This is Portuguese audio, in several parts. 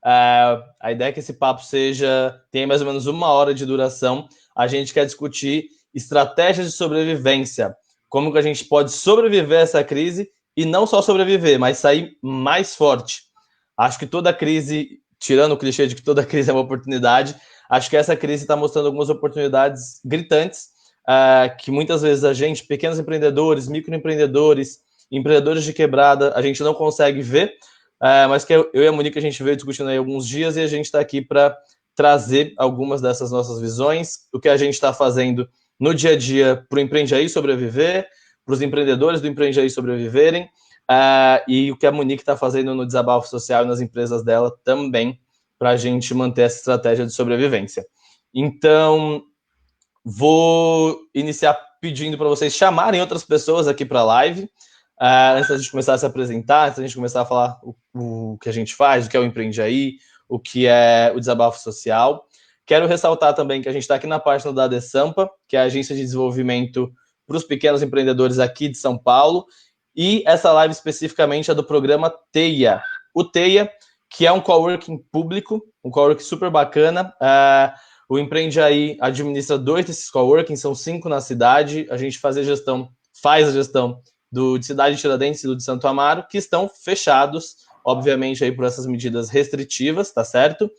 A ideia é que esse papo tenha mais ou menos 1 hora de duração. A gente quer discutir estratégias de sobrevivência, como que a gente pode sobreviver a essa crise e não só sobreviver, mas sair mais forte. Acho que toda crise, tirando o clichê de que toda crise é uma oportunidade, acho que essa crise está mostrando algumas oportunidades gritantes, que muitas vezes a gente, pequenos empreendedores, microempreendedores, empreendedores de quebrada, a gente não consegue ver, mas que eu e a Monique a gente veio discutindo aí alguns dias e a gente está aqui para trazer algumas dessas nossas visões, o que a gente está fazendo no dia a dia para o Empreende Aí sobreviver, para os empreendedores do Empreende Aí sobreviverem, e o que a Monique está fazendo no desabafo social e nas empresas dela também, para a gente manter essa estratégia de sobrevivência. Então, vou iniciar pedindo para vocês chamarem outras pessoas aqui para a live, antes da gente começar a se apresentar, antes da gente começar a falar o que a gente faz, o que é o Empreende Aí, o que é o desabafo social. Quero ressaltar também que a gente está aqui na página da ADESAMPA, que é a agência de desenvolvimento para os pequenos empreendedores aqui de São Paulo, e essa live especificamente é do programa TEIA. O TEIA, que é um coworking público, um coworking super bacana. O Empreende Aí administra 2 desses coworkings, são 5 na cidade. A gente faz a gestão do de Cidade de Tiradentes e do de Santo Amaro, que estão fechados, obviamente, aí por essas medidas restritivas, tá certo?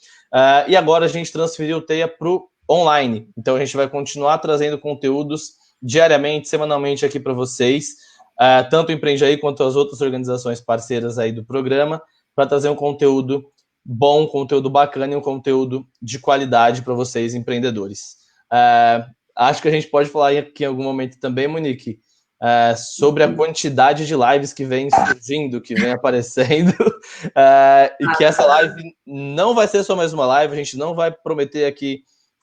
E agora a gente transferiu o TEIA para o online. Então a gente vai continuar trazendo conteúdos diariamente, semanalmente aqui para vocês, tanto o Empreende Aí quanto as outras organizações parceiras aí do programa, para trazer um conteúdo bom, conteúdo bacana e um conteúdo de qualidade para vocês, empreendedores. Acho que a gente pode falar aqui em algum momento também, Monique, sobre a quantidade de lives que vem surgindo, que vem aparecendo, e que essa live não vai ser só mais uma live, a gente não vai prometer aqui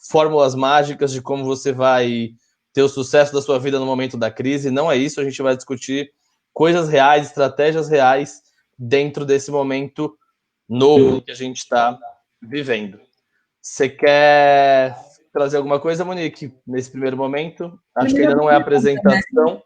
fórmulas mágicas de como você vai ter o sucesso da sua vida no momento da crise, não é isso, a gente vai discutir coisas reais, estratégias reais dentro desse momento novo que a gente está vivendo. Você quer trazer alguma coisa, Monique, nesse primeiro momento? Acho que ainda não é apresentação.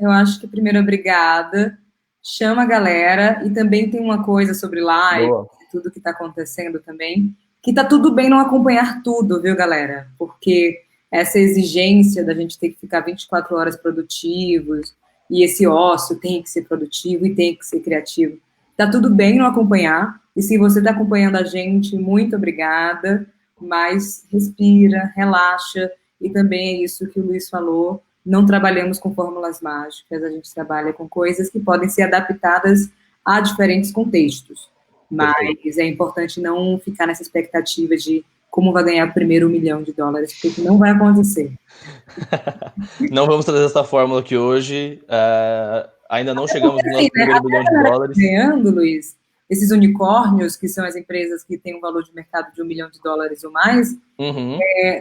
Eu acho que primeiro, obrigada. Chama a galera. E também tem uma coisa sobre live, tudo que está acontecendo também, que tá tudo bem não acompanhar tudo, viu, galera? Porque essa exigência da gente ter que ficar 24 horas produtivos, e esse ócio tem que ser produtivo e tem que ser criativo. Tá tudo bem não acompanhar. E se você está acompanhando a gente, muito obrigada. Mas respira, relaxa. E também é isso que o Luiz falou. Não trabalhamos com fórmulas mágicas, a gente trabalha com coisas que podem ser adaptadas a diferentes contextos. Mas Perfeito. É importante não ficar nessa expectativa de como vai ganhar o primeiro $1 milhão, porque não vai acontecer. Não vamos trazer essa fórmula aqui hoje. Ainda não chegamos no nosso primeiro $1 milhão. Ganhando, Luiz, esses unicórnios, que são as empresas que têm um valor de mercado de $1 milhão ou mais,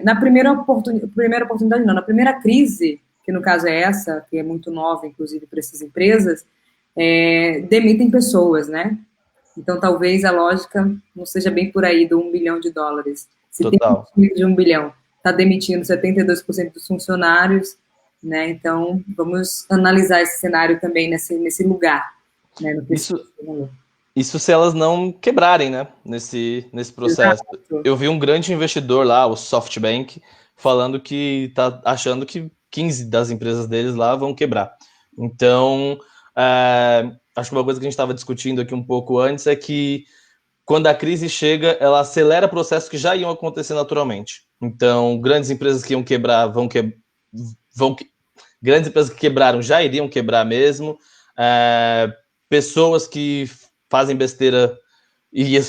na primeira oportunidade, não, na primeira crise, que no caso é essa, que é muito nova, inclusive, para essas empresas, demitem pessoas, né? Então, talvez a lógica não seja bem por aí do $1 bilhão. Se Total. tem um time de $1 bilhão, está demitindo 72% dos funcionários, né? Então, vamos analisar esse cenário também nesse lugar, né? Isso se elas não quebrarem, né? Nesse processo. Exato. Eu vi um grande investidor lá, o SoftBank, falando que tá achando que 15 das empresas deles lá vão quebrar. Então, acho que uma coisa que a gente estava discutindo aqui um pouco antes é que quando a crise chega, ela acelera processos que já iam acontecer naturalmente. Então, grandes empresas que iam quebrar grandes empresas que quebraram já iriam quebrar mesmo. Pessoas que fazem besteira e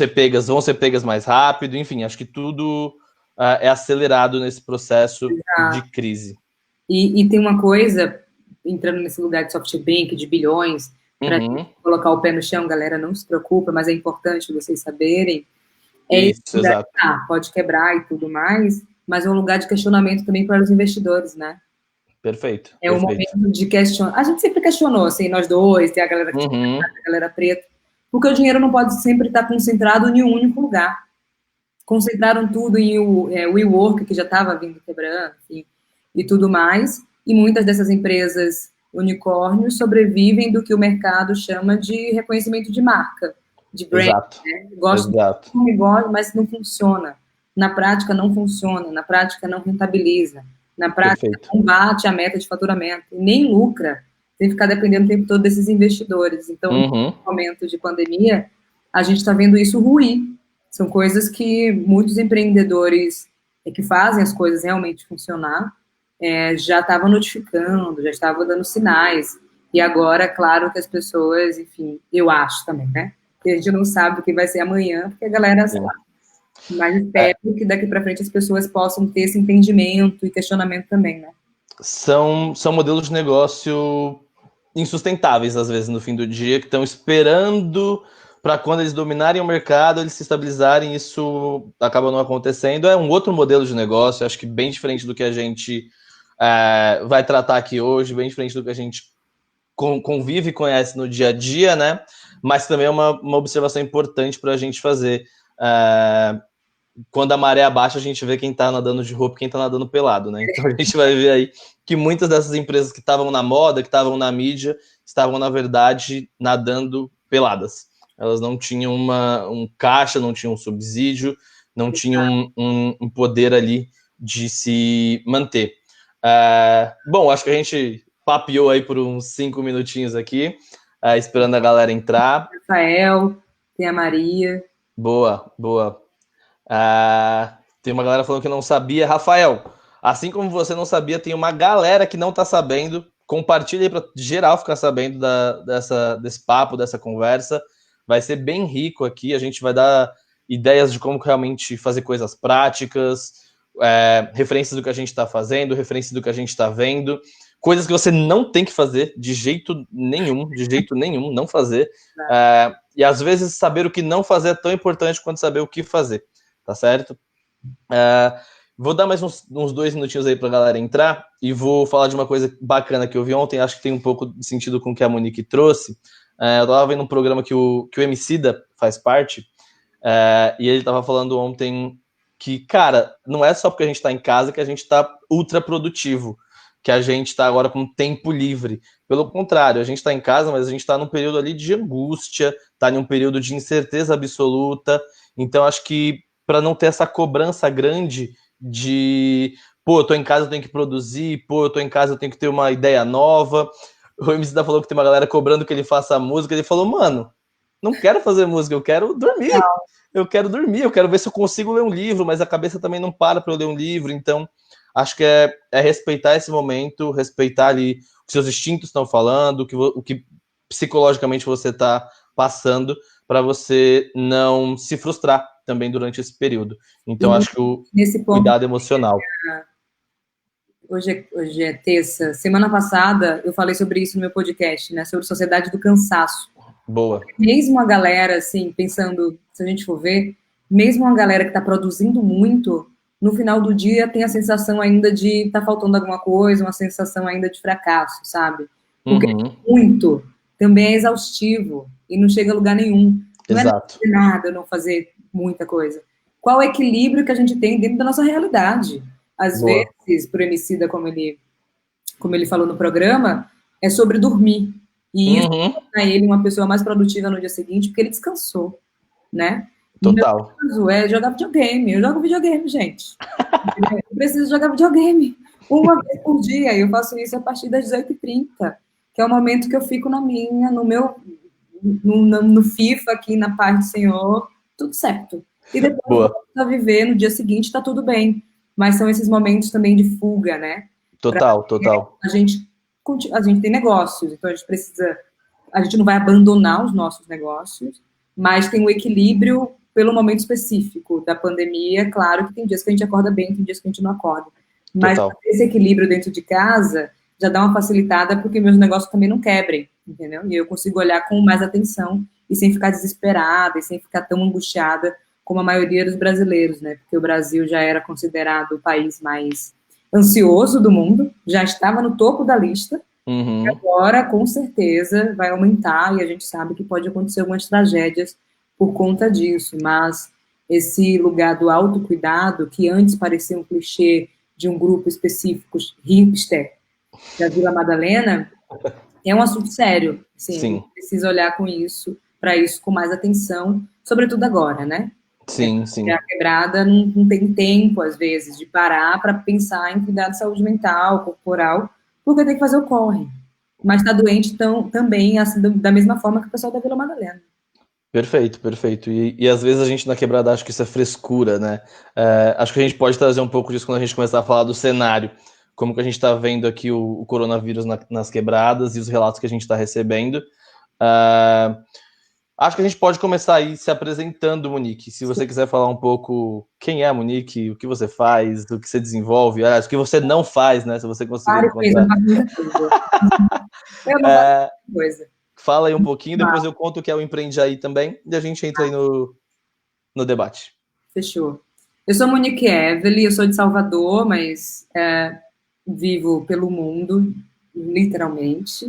vão ser pegas mais rápido. Enfim, acho que tudo é acelerado nesse processo de crise. E tem uma coisa, entrando nesse lugar de SoftBank, de bilhões, para colocar o pé no chão, galera, não se preocupa, mas é importante vocês saberem. Isso, exato. Pode quebrar e tudo mais, mas é um lugar de questionamento também para os investidores, né? Perfeito. É um momento de questionar. A gente sempre questionou, assim, nós dois, tem a galera que a galera preta, porque o dinheiro não pode sempre estar concentrado em um único lugar. Concentraram tudo em o WeWork, que já estava vindo quebrando, enfim, e tudo mais, e muitas dessas empresas unicórnios sobrevivem do que o mercado chama de reconhecimento de marca. de brand, Exato. né? Gosto Exato. do negócio, mas não funciona. Na prática não funciona, na prática não rentabiliza, na prática Perfeito. não bate a meta de faturamento, e nem lucra, tem que ficar dependendo o tempo todo desses investidores. Então, no momento de pandemia, a gente está vendo isso ruir. São coisas que muitos empreendedores que fazem as coisas realmente funcionar já estavam notificando, já estavam dando sinais. E agora, claro que as pessoas, enfim, eu acho também, né? Que a gente não sabe o que vai ser amanhã, porque a galera, sei lá, mas espero que daqui para frente as pessoas possam ter esse entendimento e questionamento também, né? São modelos de negócio insustentáveis, às vezes, no fim do dia, que estão esperando para quando eles dominarem o mercado, eles se estabilizarem, isso acaba não acontecendo. É um outro modelo de negócio, acho que bem diferente do que a gente vai tratar aqui hoje, bem diferente do que a gente convive e conhece no dia a dia, né? Mas também é uma observação importante para a gente fazer. Quando a maré abaixa, a gente vê quem está nadando de roupa e quem está nadando pelado, né? Então a gente vai ver aí que muitas dessas empresas que estavam na moda, que estavam na mídia, estavam, na verdade, nadando peladas. Elas não tinham um caixa, não tinham um subsídio, não tinham um poder ali de se manter. Bom, acho que a gente papeou aí por uns 5 minutinhos aqui, esperando a galera entrar. Rafael, tem a Maria. Boa, boa. Tem uma galera falando que não sabia. Rafael, assim como você não sabia, tem uma galera que não tá sabendo. Compartilha aí para geral ficar sabendo desse papo, dessa conversa. Vai ser bem rico aqui. A gente vai dar ideias de como realmente fazer coisas práticas, referências do que a gente está fazendo, referências do que a gente está vendo, coisas que você não tem que fazer de jeito nenhum, não fazer. E às vezes saber o que não fazer é tão importante quanto saber o que fazer. Tá certo? Vou dar mais uns 2 minutinhos aí pra galera entrar e vou falar de uma coisa bacana que eu vi ontem, acho que tem um pouco de sentido com o que a Monique trouxe. Eu tava vendo um programa que o Emicida faz parte, e ele tava falando ontem que, cara, não é só porque a gente tá em casa que a gente tá ultra produtivo, que a gente tá agora com tempo livre. Pelo contrário, a gente tá em casa, mas a gente tá num período ali de angústia, tá em um período de incerteza absoluta. Então, acho que para não ter essa cobrança grande de, pô, eu tô em casa, eu tenho que produzir, pô, eu tô em casa, eu tenho que ter uma ideia nova. O MC falou que tem uma galera cobrando que ele faça música, ele falou, mano, não quero fazer música, eu quero dormir. Eu quero dormir, eu quero ver se eu consigo ler um livro, mas a cabeça também não para eu ler um livro, então acho que é respeitar esse momento, respeitar ali o que seus instintos estão falando, o que psicologicamente você está passando, para você não se frustrar também durante esse período. Então, acho que o cuidado emocional. Hoje é terça. Semana passada eu falei sobre isso no meu podcast, né? Sobre sociedade do cansaço. Boa. Mesmo a galera, assim, pensando, se a gente for ver, mesmo a galera que está produzindo muito, no final do dia tem a sensação ainda de tá faltando alguma coisa, uma sensação ainda de fracasso, sabe? Porque muito também é exaustivo e não chega a lugar nenhum. Não é nada não fazer muita coisa. Qual é o equilíbrio que a gente tem dentro da nossa realidade? Às vezes, pro Emicida, como ele falou no programa, é sobre dormir. E isso torna ele uma pessoa mais produtiva no dia seguinte, porque ele descansou, né? Total. No meu caso, é jogar videogame. Eu jogo videogame, gente. Eu preciso jogar videogame uma vez por dia. E eu faço isso a partir das 18h30, que é o momento que eu fico na minha, no FIFA aqui, na paz do Senhor, tudo certo. E depois volto a viver no dia seguinte, tá tudo bem. Mas são esses momentos também de fuga, né? Total. A gente tem negócios, então a gente não vai abandonar os nossos negócios, mas tem um equilíbrio pelo momento específico da pandemia. Claro que tem dias que a gente acorda bem, tem dias que a gente não acorda. Mas esse equilíbrio dentro de casa já dá uma facilitada porque meus negócios também não quebrem, entendeu? E eu consigo olhar com mais atenção e sem ficar desesperada e sem ficar tão angustiada como a maioria dos brasileiros, né? Porque o Brasil já era considerado o país mais ansioso do mundo, já estava no topo da lista, e agora, com certeza, vai aumentar, e a gente sabe que pode acontecer algumas tragédias por conta disso, mas esse lugar do autocuidado, que antes parecia um clichê de um grupo específico, hipster, da Vila Madalena, é um assunto sério, assim, a gente precisa olhar com isso para isso com mais atenção, sobretudo agora, né? Sim, sim. A quebrada não tem tempo, às vezes, de parar para pensar em cuidar de saúde mental, corporal, porque tem que fazer o corre. Mas está doente também, assim, da mesma forma que o pessoal da Vila Madalena. Perfeito, perfeito. E às vezes a gente na quebrada acha que isso é frescura, né? Acho que a gente pode trazer um pouco disso quando a gente começar a falar do cenário. Como que a gente está vendo aqui o coronavírus nas quebradas e os relatos que a gente está recebendo. Acho que a gente pode começar aí se apresentando, Monique. Se você quiser falar um pouco quem é a Monique, o que você faz, o que você desenvolve, o que você não faz, né? Se você conseguir encontrar. Eu não faço coisa. Fala aí um pouquinho, depois eu conto o que é o Empreende Aí também, e a gente entra aí no debate. Fechou. Eu sou Monique Evelyn, eu sou de Salvador, mas vivo pelo mundo, literalmente.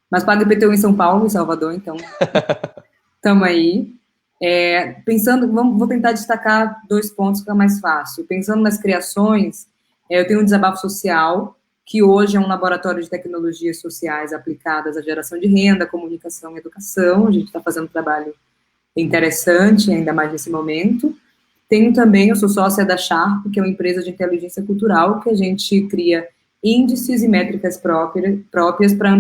Mas pago IPTU em São Paulo, em Salvador, então estamos aí. Pensando, vou tentar destacar 2 pontos que é mais fácil. Pensando nas criações, eu tenho um desabafo social, que hoje é um laboratório de tecnologias sociais aplicadas à geração de renda, comunicação e educação. A gente está fazendo um trabalho interessante, ainda mais nesse momento. Tenho também, eu sou sócia da Sharp, que é uma empresa de inteligência cultural, que a gente cria índices e métricas próprias para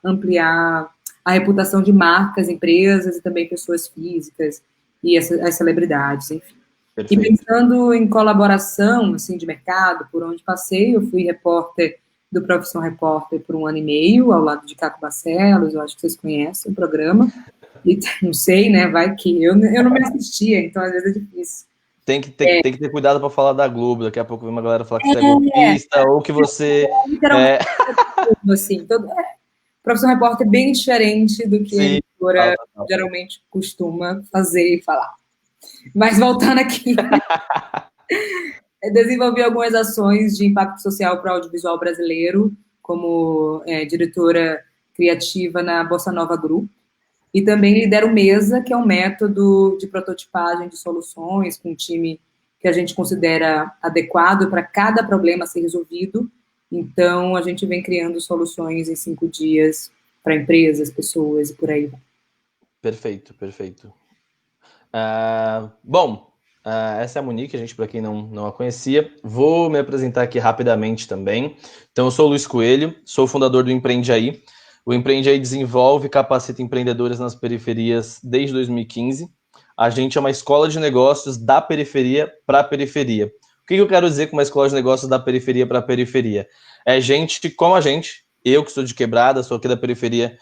ampliar a reputação de marcas, empresas e também pessoas físicas e as celebridades, enfim. Perfeito. E pensando em colaboração, assim, de mercado, por onde passei, eu fui repórter do Profissão Repórter por 1 ano e meio, ao lado de Caco Barcelos, eu acho que vocês conhecem o programa, e não sei, né, vai que eu não me assistia, então às vezes é difícil. Tem que ter cuidado para falar da Globo. Daqui a pouco vem uma galera falar que você é golpista ou que você. Literalmente, assim, Profissão Repórter é bem diferente do que a editora geralmente costuma fazer e falar. Mas voltando aqui, desenvolvi algumas ações de impacto social para o audiovisual brasileiro, como diretora criativa na Bossa Nova Group. E também lidero Mesa, que é um método de prototipagem de soluções com um time que a gente considera adequado para cada problema ser resolvido. Então, a gente vem criando soluções em 5 dias para empresas, pessoas e por aí vai. Perfeito, perfeito. Essa é a Monique, gente, para quem não a conhecia. Vou me apresentar aqui rapidamente também. Então, eu sou o Luiz Coelho, sou o fundador do Empreende Aí. O Empreende Aí desenvolve e capacita empreendedores nas periferias desde 2015. A gente é uma escola de negócios da periferia para a periferia. O que eu quero dizer com uma escola de negócios da periferia para a periferia? É gente como a gente, eu que sou de Quebrada, sou aqui da periferia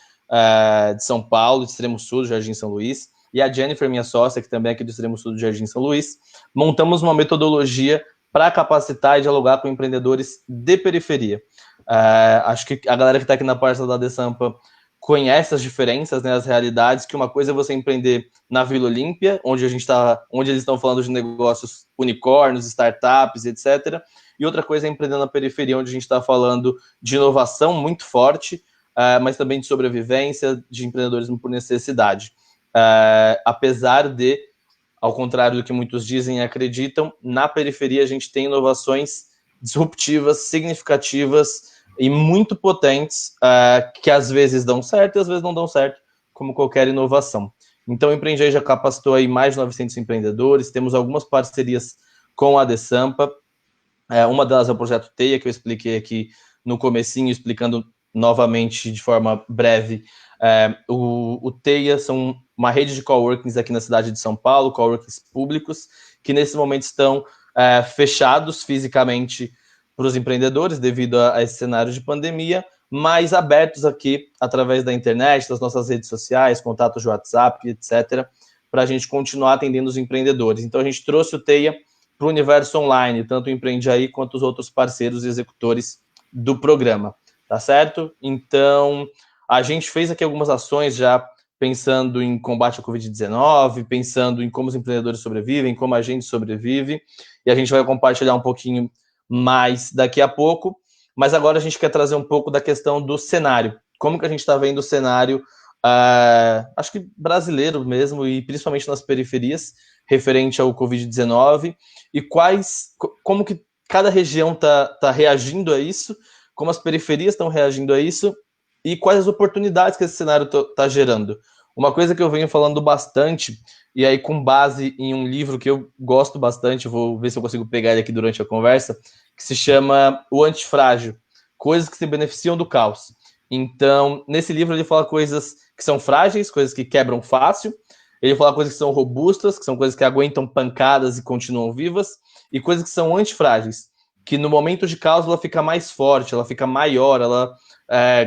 de São Paulo, de Extremo Sul, Jardim São Luís, e a Jennifer, minha sócia, que também é aqui do Extremo Sul do Jardim São Luís, montamos uma metodologia para capacitar e dialogar com empreendedores de periferia. Acho que a galera que está aqui na parcela da Desampa conhece as diferenças, né, as realidades, que uma coisa é você empreender na Vila Olímpia, onde eles estão falando de negócios unicórnios, startups, etc. E outra coisa é empreender na periferia, onde a gente está falando de inovação muito forte, mas também de sobrevivência, de empreendedorismo por necessidade. Apesar de, ao contrário do que muitos dizem e acreditam, na periferia a gente tem inovações disruptivas, significativas e muito potentes, que às vezes dão certo e às vezes não dão certo, como qualquer inovação. Então, o Empreende Aí já capacitou aí mais de 900 empreendedores, temos algumas parcerias com a Desampa, uma delas é o projeto Teia, que eu expliquei aqui no comecinho, explicando novamente de forma breve. O Teia são uma rede de coworkings aqui na cidade de São Paulo, coworkings públicos, que nesse momento estão fechados fisicamente para os empreendedores devido a esse cenário de pandemia, mas abertos aqui através da internet, das nossas redes sociais, contatos de WhatsApp, etc., para a gente continuar atendendo os empreendedores. Então, a gente trouxe o Teia para o universo online, tanto o Empreende Aí quanto os outros parceiros e executores do programa, tá certo? Então, a gente fez aqui algumas ações já pensando em combate à Covid-19, pensando em como os empreendedores sobrevivem, como a gente sobrevive, e a gente vai compartilhar um pouquinho mais daqui a pouco, mas agora a gente quer trazer um pouco da questão do cenário. Como que a gente está vendo o cenário, acho que brasileiro mesmo, e principalmente nas periferias, referente ao Covid-19, e como que cada região está reagindo a isso, como as periferias estão reagindo a isso, e quais as oportunidades que esse cenário está gerando. Uma coisa que eu venho falando bastante, e aí com base em um livro que eu gosto bastante, vou ver se eu consigo pegar ele aqui durante a conversa, que se chama O Antifrágil, Coisas que se Beneficiam do Caos. Então, nesse livro ele fala coisas que são frágeis, coisas que quebram fácil, ele fala coisas que são robustas, que são coisas que aguentam pancadas e continuam vivas, e coisas que são antifrágeis, que no momento de caos ela fica mais forte, ela fica maior, ela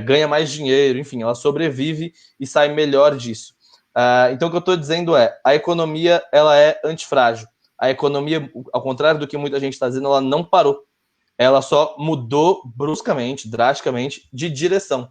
ganha mais dinheiro, enfim, ela sobrevive e sai melhor disso. Então o que eu estou dizendo é, a economia ela é antifrágil. A economia, ao contrário do que muita gente está dizendo, ela não parou. Ela só mudou bruscamente, drasticamente, de direção.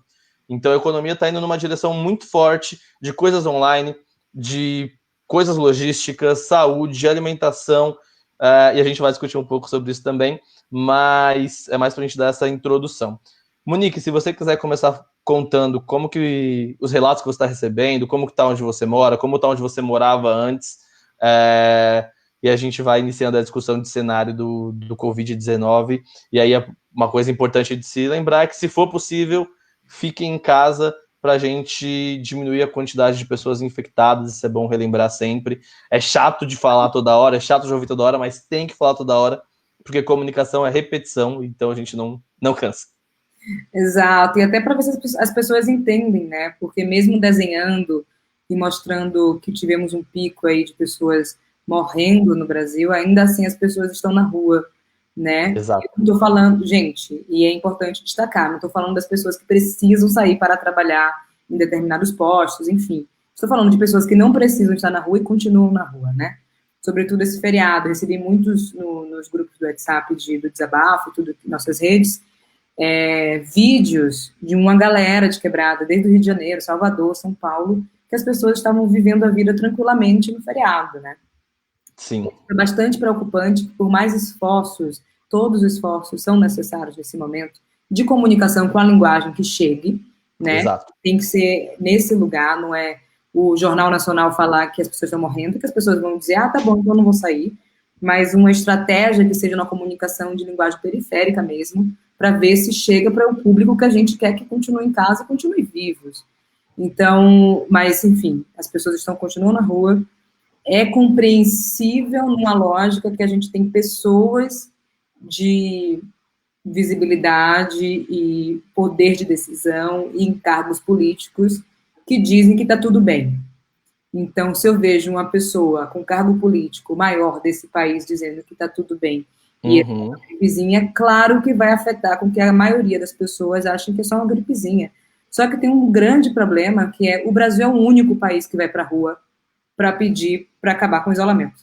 Então a economia está indo numa direção muito forte de coisas online, de coisas logísticas, saúde, alimentação, e a gente vai discutir um pouco sobre isso também, mas é mais para a gente dar essa introdução. Monique, se você quiser começar contando como que os relatos que você está recebendo, como que está onde você mora, como está onde você morava antes, e a gente vai iniciando a discussão de cenário do Covid-19, e aí uma coisa importante de se lembrar é que, se for possível, fiquem em casa para a gente diminuir a quantidade de pessoas infectadas, isso é bom relembrar sempre. É chato de falar toda hora, é chato de ouvir toda hora, mas tem que falar toda hora, porque comunicação é repetição, então a gente não cansa. Exato, e até para ver se as pessoas entendem, né? Porque mesmo desenhando e mostrando que tivemos um pico aí de pessoas morrendo no Brasil, ainda assim as pessoas estão na rua, né? Exato. Eu estou falando, gente, e é importante destacar, não estou falando das pessoas que precisam sair para trabalhar em determinados postos, enfim. Estou falando de pessoas que não precisam estar na rua e continuam na rua, né? Sobretudo esse feriado, recebi muitos nos grupos do WhatsApp do Desabafo, tudo nossas redes, vídeos de uma galera de quebrada, desde o Rio de Janeiro, Salvador, São Paulo, que as pessoas estavam vivendo a vida tranquilamente no feriado, né? Sim. É bastante preocupante, por mais esforços, todos os esforços são necessários nesse momento, de comunicação com a linguagem que chegue, né? Exato. Tem que ser nesse lugar, não é o Jornal Nacional falar que as pessoas estão morrendo, que as pessoas vão dizer, tá bom, então eu não vou sair, mas uma estratégia que seja uma comunicação de linguagem periférica mesmo, para ver se chega para o público que a gente quer que continue em casa e continue vivos. Então, mas, enfim, as pessoas continuam na rua. É compreensível numa lógica que a gente tem pessoas de visibilidade e poder de decisão e encargos políticos que dizem que está tudo bem. Então, se eu vejo uma pessoa com cargo político maior desse país dizendo que está tudo bem, e é uma gripezinha, claro que vai afetar com que a maioria das pessoas achem que é só uma gripezinha. Só que tem um grande problema, que é o Brasil é o único país que vai para a rua para pedir para acabar com o isolamento.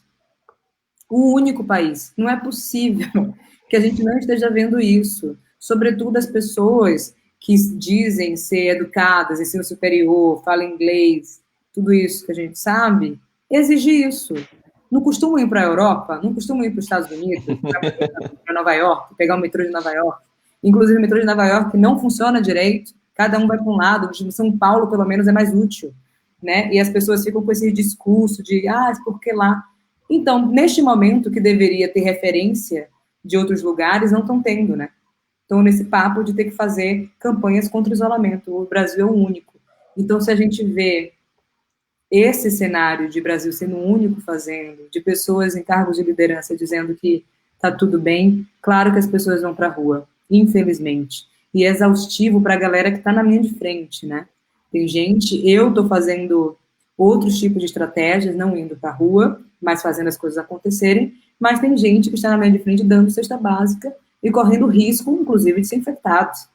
O único país. Não é possível que a gente não esteja vendo isso. Sobretudo as pessoas que dizem ser educadas, ensino superior, falam inglês, tudo isso que a gente sabe, exige isso. Não costumam ir para a Europa, não costumam ir para os Estados Unidos, para Nova York, pegar o metrô de Nova York. Inclusive, o metrô de Nova York não funciona direito, cada um vai para um lado, de São Paulo, pelo menos, é mais útil, né? E as pessoas ficam com esse discurso de, por que lá? Então, neste momento que deveria ter referência de outros lugares, não estão tendo, né? Estão nesse papo de ter que fazer campanhas contra o isolamento. O Brasil é o único. Então, se a gente vê esse cenário de Brasil sendo o único fazendo, de pessoas em cargos de liderança dizendo que está tudo bem, claro que as pessoas vão para a rua, infelizmente. E é exaustivo para a galera que está na linha de frente, né? Tem gente, eu estou fazendo outros tipos de estratégias, não indo para a rua, mas fazendo as coisas acontecerem, mas tem gente que está na linha de frente dando cesta básica e correndo risco, inclusive, de ser infectados.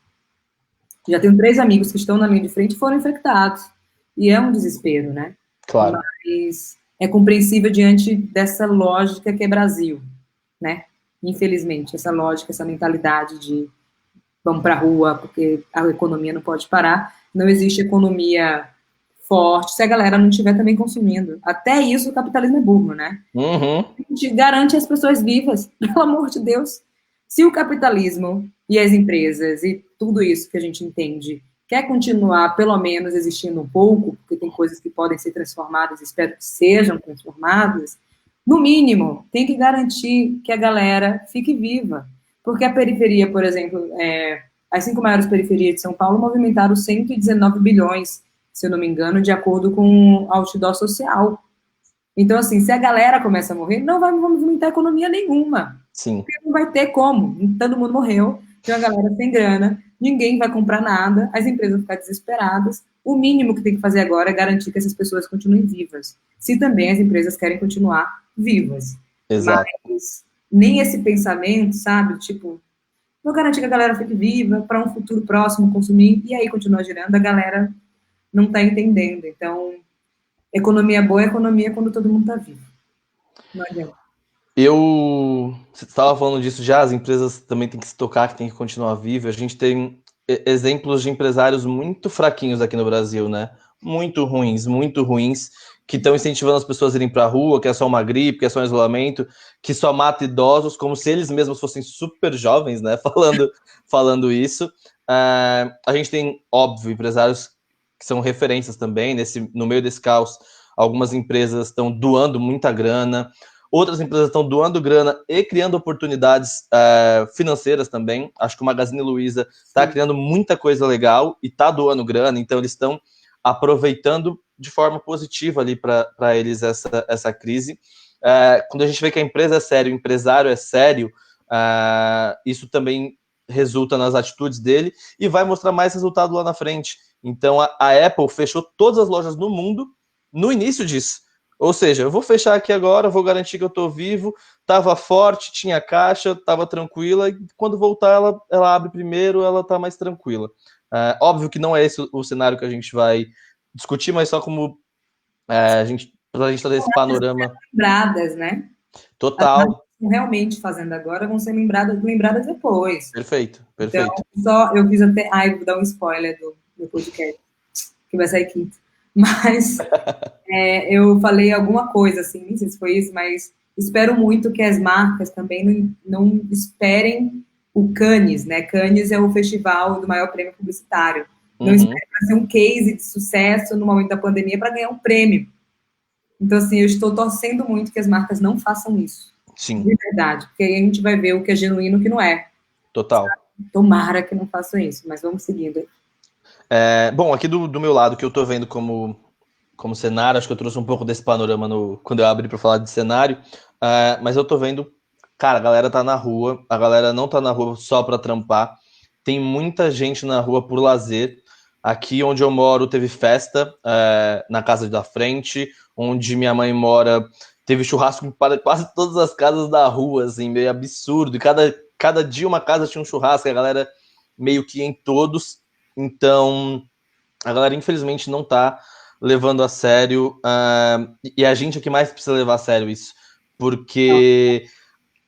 Já tenho 3 amigos que estão na linha de frente e foram infectados. E é um desespero, né? Claro. Mas é compreensível diante dessa lógica que é Brasil, né? Infelizmente, essa lógica, essa mentalidade de vamos para a rua porque a economia não pode parar. Não existe economia forte se a galera não estiver também consumindo. Até isso o capitalismo é burro, né? A gente garante as pessoas vivas, pelo amor de Deus. Se o capitalismo e as empresas e tudo isso que a gente entende quer continuar, pelo menos, existindo um pouco, porque tem coisas que podem ser transformadas, espero que sejam transformadas, no mínimo, tem que garantir que a galera fique viva. Porque a periferia, por exemplo, as 5 maiores periferias de São Paulo movimentaram 119 bilhões se eu não me engano, de acordo com o outdoor social. Então, assim, se a galera começa a morrer, não vai movimentar economia nenhuma. Sim. Porque não vai ter como. Todo mundo morreu, tem uma galera sem grana, ninguém vai comprar nada, as empresas vão ficar desesperadas. O mínimo que tem que fazer agora é garantir que essas pessoas continuem vivas. Se também as empresas querem continuar vivas. Exato. Mas nem esse pensamento, sabe? Tipo, vou garantir que a galera fique viva para um futuro próximo consumir e aí continuar girando, a galera não está entendendo. Então, economia boa é economia quando todo mundo está vivo. Não adianta. Você estava falando disso já, as empresas também têm que se tocar, que tem que continuar viva. A gente tem exemplos de empresários muito fraquinhos aqui no Brasil, né? Muito ruins, que estão incentivando as pessoas a irem para a rua, que é só uma gripe, que é só um isolamento, que só mata idosos, como se eles mesmos fossem super jovens, né? Falando isso. A gente tem, óbvio, empresários que são referências também, no meio desse caos. Algumas empresas estão doando muita grana, outras empresas estão doando grana e criando oportunidades financeiras também. Acho que o Magazine Luiza está criando muita coisa legal e está doando grana, então eles estão aproveitando de forma positiva ali para eles essa crise. Quando a gente vê que a empresa é séria, o empresário é sério, isso também resulta nas atitudes dele e vai mostrar mais resultado lá na frente. Então a Apple fechou todas as lojas no mundo no início disso. Ou seja, eu vou fechar aqui agora, vou garantir que eu estou vivo, estava forte, tinha caixa, estava tranquila, e quando voltar ela abre primeiro, ela está mais tranquila. Óbvio que não é esse o cenário que a gente vai discutir, mas só como para a gente trazer esse panorama. Lembradas, né? Total. As que estão realmente fazendo agora vão ser lembradas depois. Perfeito. Então, eu fiz até... Ai, vou dar um spoiler do podcast, que vai sair quinta. Mas eu falei alguma coisa, assim, não sei se foi isso, mas espero muito que as marcas também não esperem o Cannes, né? Cannes é o festival do maior prêmio publicitário. Não esperem para ser um case de sucesso no momento da pandemia para ganhar um prêmio. Então, assim, eu estou torcendo muito que as marcas não façam isso. Sim. De verdade, porque aí a gente vai ver o que é genuíno e o que não é. Total. Tomara que não façam isso, mas vamos seguindo aí. Bom, aqui do meu lado, que eu tô vendo como cenário, acho que eu trouxe um pouco desse panorama quando eu abri para falar de cenário, mas eu tô vendo, cara, a galera tá na rua, a galera não tá na rua só para trampar, tem muita gente na rua por lazer. Aqui onde eu moro teve festa na casa da frente, onde minha mãe mora teve churrasco para quase todas as casas da rua, assim, meio absurdo, e cada dia uma casa tinha um churrasco, a galera meio que em todos. Então, a galera infelizmente não tá levando a sério, e a gente é que mais precisa levar a sério isso, porque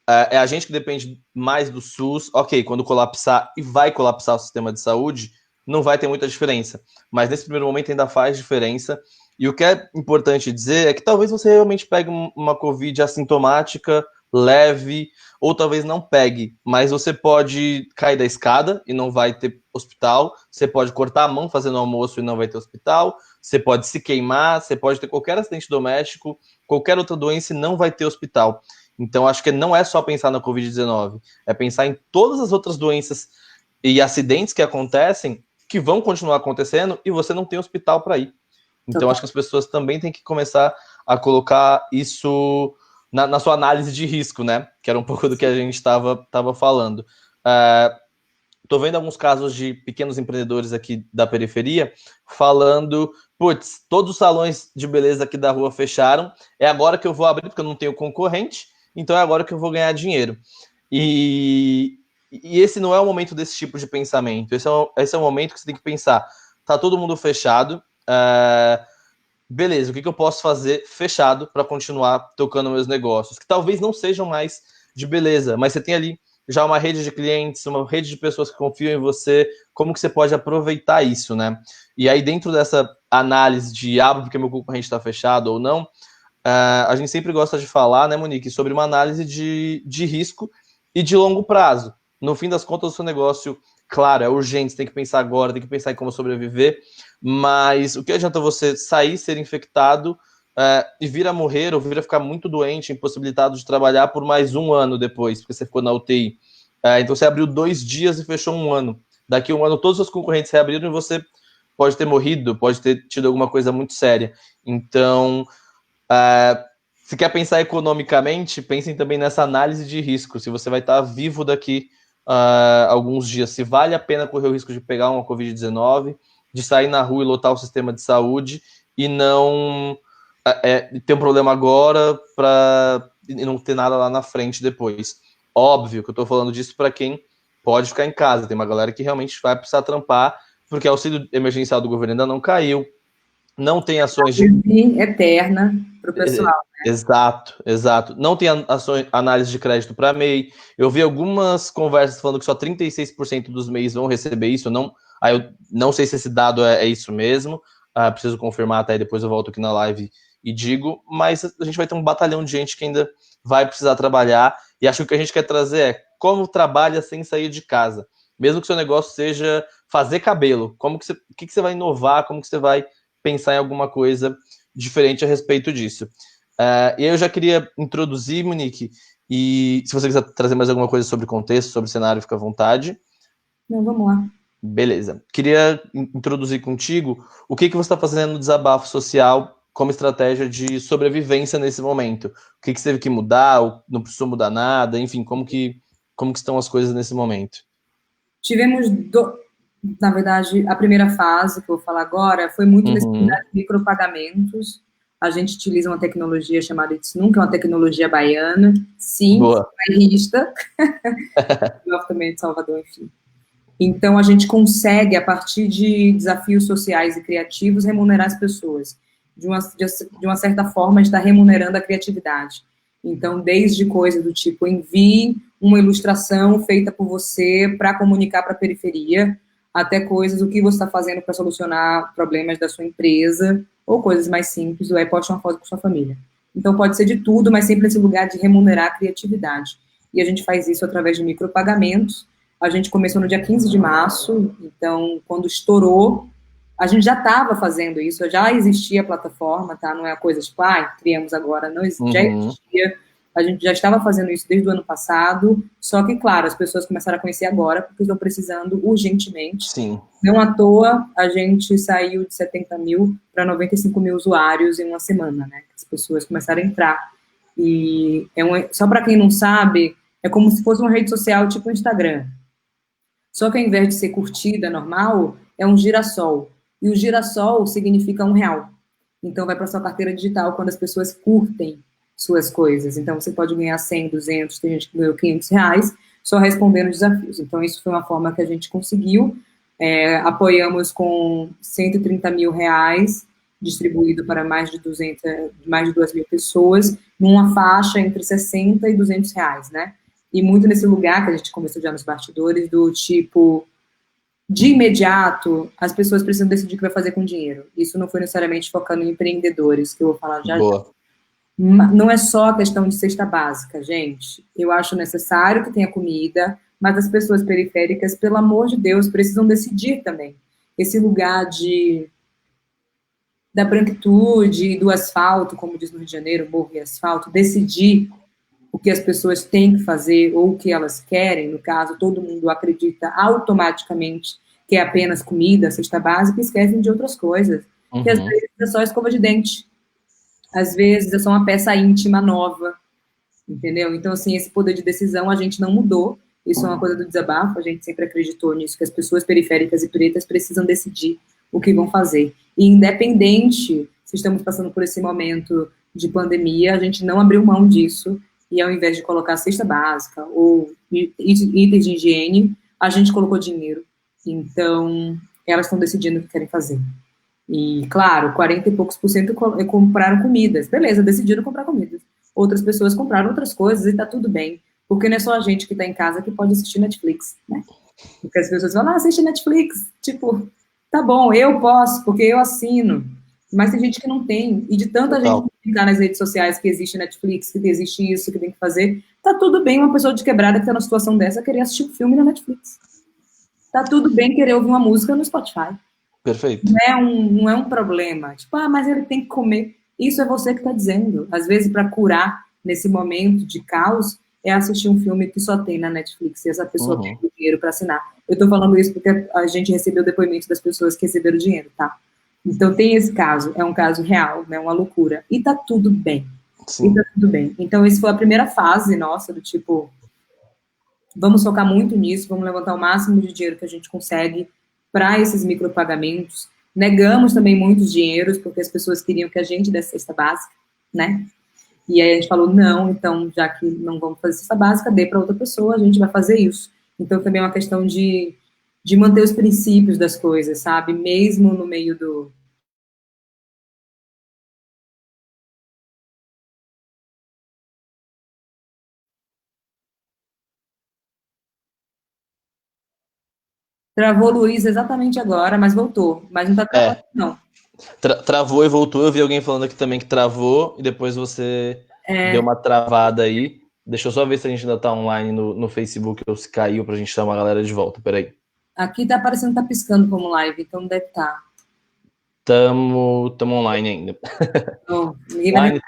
é a gente que depende mais do SUS. Ok, quando colapsar, e vai colapsar o sistema de saúde, não vai ter muita diferença, mas nesse primeiro momento ainda faz diferença, e o que é importante dizer é que talvez você realmente pegue uma Covid assintomática, leve, ou talvez não pegue, mas você pode cair da escada e não vai ter hospital, você pode cortar a mão fazendo almoço e não vai ter hospital, você pode se queimar, você pode ter qualquer acidente doméstico, qualquer outra doença e não vai ter hospital. Então, acho que não é só pensar na Covid-19, é pensar em todas as outras doenças e acidentes que acontecem, que vão continuar acontecendo e você não tem hospital para ir. Então, acho que as pessoas também têm que começar a colocar isso na sua análise de risco, né? Que era um pouco do que a gente estava falando. Estou vendo alguns casos de pequenos empreendedores aqui da periferia falando, putz, todos os salões de beleza aqui da rua fecharam, é agora que eu vou abrir porque eu não tenho concorrente, então é agora que eu vou ganhar dinheiro. E esse não é o momento desse tipo de pensamento, esse é o momento que você tem que pensar, tá todo mundo fechado, beleza, o que eu posso fazer fechado para continuar tocando meus negócios, que talvez não sejam mais de beleza, mas você tem ali já uma rede de clientes, uma rede de pessoas que confiam em você, como que você pode aproveitar isso, né? E aí dentro dessa análise de porque meu concorrente está fechado ou não, a gente sempre gosta de falar, né, Monique, sobre uma análise de risco e de longo prazo. No fim das contas, o seu negócio, claro, é urgente, você tem que pensar agora, tem que pensar em como sobreviver, mas o que adianta você sair, ser infectado e vir a morrer ou vir a ficar muito doente, impossibilitado de trabalhar por mais um ano depois, porque você ficou na UTI. Então você abriu 2 dias e fechou um ano. Daqui a um ano todos os seus concorrentes reabriram e você pode ter morrido, pode ter tido alguma coisa muito séria. Então, se quer pensar economicamente, pensem também nessa análise de risco. Se você vai estar vivo daqui alguns dias, se vale a pena correr o risco de pegar uma Covid-19, de sair na rua e lotar o sistema de saúde e não ter um problema agora e não ter nada lá na frente depois. Óbvio que eu estou falando disso para quem pode ficar em casa. Tem uma galera que realmente vai precisar trampar, porque o auxílio emergencial do governo ainda não caiu, não tem ações de... eterna para o pessoal. Né? Exato. Não tem análise de crédito para MEI. Eu vi algumas conversas falando que só 36% dos MEIs vão receber isso. Eu não sei se esse dado é isso mesmo. Preciso confirmar até, depois eu volto aqui na live e digo. Mas a gente vai ter um batalhão de gente que ainda vai precisar trabalhar. E acho que o que a gente quer trazer é como trabalha sem sair de casa. Mesmo que o seu negócio seja fazer cabelo. O que você vai inovar? Como que você vai pensar em alguma coisa diferente a respeito disso? E aí eu já queria introduzir, Monique, e se você quiser trazer mais alguma coisa sobre contexto, sobre cenário, fica à vontade. Não, vamos lá. Beleza. Queria introduzir contigo o que você está fazendo no Desabafo Social como estratégia de sobrevivência nesse momento. O que você teve que mudar, ou não precisou mudar nada, enfim, como que estão as coisas nesse momento? Tivemos, na verdade, a primeira fase que eu vou falar agora foi muito nesse de micropagamentos. A gente utiliza uma tecnologia chamada Itsnum, que é uma tecnologia baiana. Sim, bairrista. Também de Salvador, enfim. Então, a gente consegue, a partir de desafios sociais e criativos, remunerar as pessoas. De uma certa forma, está remunerando a criatividade. Então, desde coisas do tipo, envie uma ilustração feita por você para comunicar para a periferia, até coisas, o que você está fazendo para solucionar problemas da sua empresa, ou coisas mais simples, poste uma foto com sua família. Então, pode ser de tudo, mas sempre esse lugar de remunerar a criatividade. E a gente faz isso através de micropagamentos. A gente começou no dia 15 de março, então, quando estourou, a gente já estava fazendo isso, já existia a plataforma, tá? Não é uma coisa tipo, criamos agora, não já existia. A gente já estava fazendo isso desde o ano passado, só que, claro, as pessoas começaram a conhecer agora, porque estão precisando urgentemente. Sim. Não à toa, a gente saiu de 70 mil para 95 mil usuários em uma semana, né? As pessoas começaram a entrar. E só para quem não sabe, é como se fosse uma rede social tipo o Instagram. Só que ao invés de ser curtida normal, é um girassol. E o girassol significa R$1. Então vai para sua carteira digital quando as pessoas curtem suas coisas. Então você pode ganhar 100, 200, tem gente que ganhou R$500 só respondendo desafios. Então isso foi uma forma que a gente conseguiu. Apoiamos com R$130 mil, distribuído para mais de 2 mil pessoas, numa faixa entre 60 e R$200, né? E muito nesse lugar que a gente começou já nos bastidores, do tipo, de imediato, as pessoas precisam decidir o que vai fazer com o dinheiro. Isso não foi necessariamente focando em empreendedores, que eu vou falar já. Boa. Não é só a questão de cesta básica, gente. Eu acho necessário que tenha comida, mas as pessoas periféricas, pelo amor de Deus, precisam decidir também. Esse lugar da branquitude, do asfalto, como diz no Rio de Janeiro, morro e asfalto, decidir o que as pessoas têm que fazer ou o que elas querem, no caso, todo mundo acredita automaticamente que é apenas comida, cesta básica, e esquecem de outras coisas. Que às vezes é só escova de dente. Às vezes é só uma peça íntima nova, entendeu? Então, assim, esse poder de decisão a gente não mudou. Isso é uma coisa do desabafo, a gente sempre acreditou nisso, que as pessoas periféricas e pretas precisam decidir o que vão fazer. E independente se estamos passando por esse momento de pandemia, a gente não abriu mão disso. E ao invés de colocar cesta básica ou itens de higiene, a gente colocou dinheiro. Então, elas estão decidindo o que querem fazer. E, claro, 40 e poucos % compraram comidas. Beleza, decidiram comprar comidas. Outras pessoas compraram outras coisas e tá tudo bem. Porque não é só a gente que tá em casa que pode assistir Netflix, né? Porque as pessoas falam, assiste Netflix. Tipo, tá bom, eu posso, porque eu assino. Mas tem gente que não tem. E de tanta gente que tá nas redes sociais que existe Netflix, que existe isso, que tem que fazer, tá tudo bem uma pessoa de quebrada que tá numa situação dessa querer assistir um filme na Netflix. Tá tudo bem querer ouvir uma música no Spotify. Perfeito. Não é um problema. Tipo, mas ele tem que comer. Isso é você que tá dizendo. Às vezes, para curar nesse momento de caos, é assistir um filme que só tem na Netflix. E essa pessoa perde o dinheiro para assinar. Eu estou falando isso porque a gente recebeu depoimentos das pessoas que receberam dinheiro, tá? Então tem esse caso, é um caso real, né? Uma loucura. E tá tudo bem. Sim. E tá tudo bem. Então, essa foi a primeira fase nossa, do tipo, vamos focar muito nisso, vamos levantar o máximo de dinheiro que a gente consegue para esses micropagamentos. Negamos também muitos dinheiros, porque as pessoas queriam que a gente desse cesta básica, né? E aí a gente falou, não, então, já que não vamos fazer cesta básica, dê para outra pessoa, a gente vai fazer isso. Então, também é uma questão de manter os princípios das coisas, sabe? Mesmo no meio do... Travou o Luiz exatamente agora, mas voltou. Mas não tá travando, não. Travou e voltou. Eu vi alguém falando aqui também que travou e depois você deu uma travada aí. Deixa eu só ver se a gente ainda tá online no Facebook ou se caiu pra gente chamar a galera de volta. Peraí. Aqui tá aparecendo, tá piscando como live, então deve estar. Tamo online ainda. Online,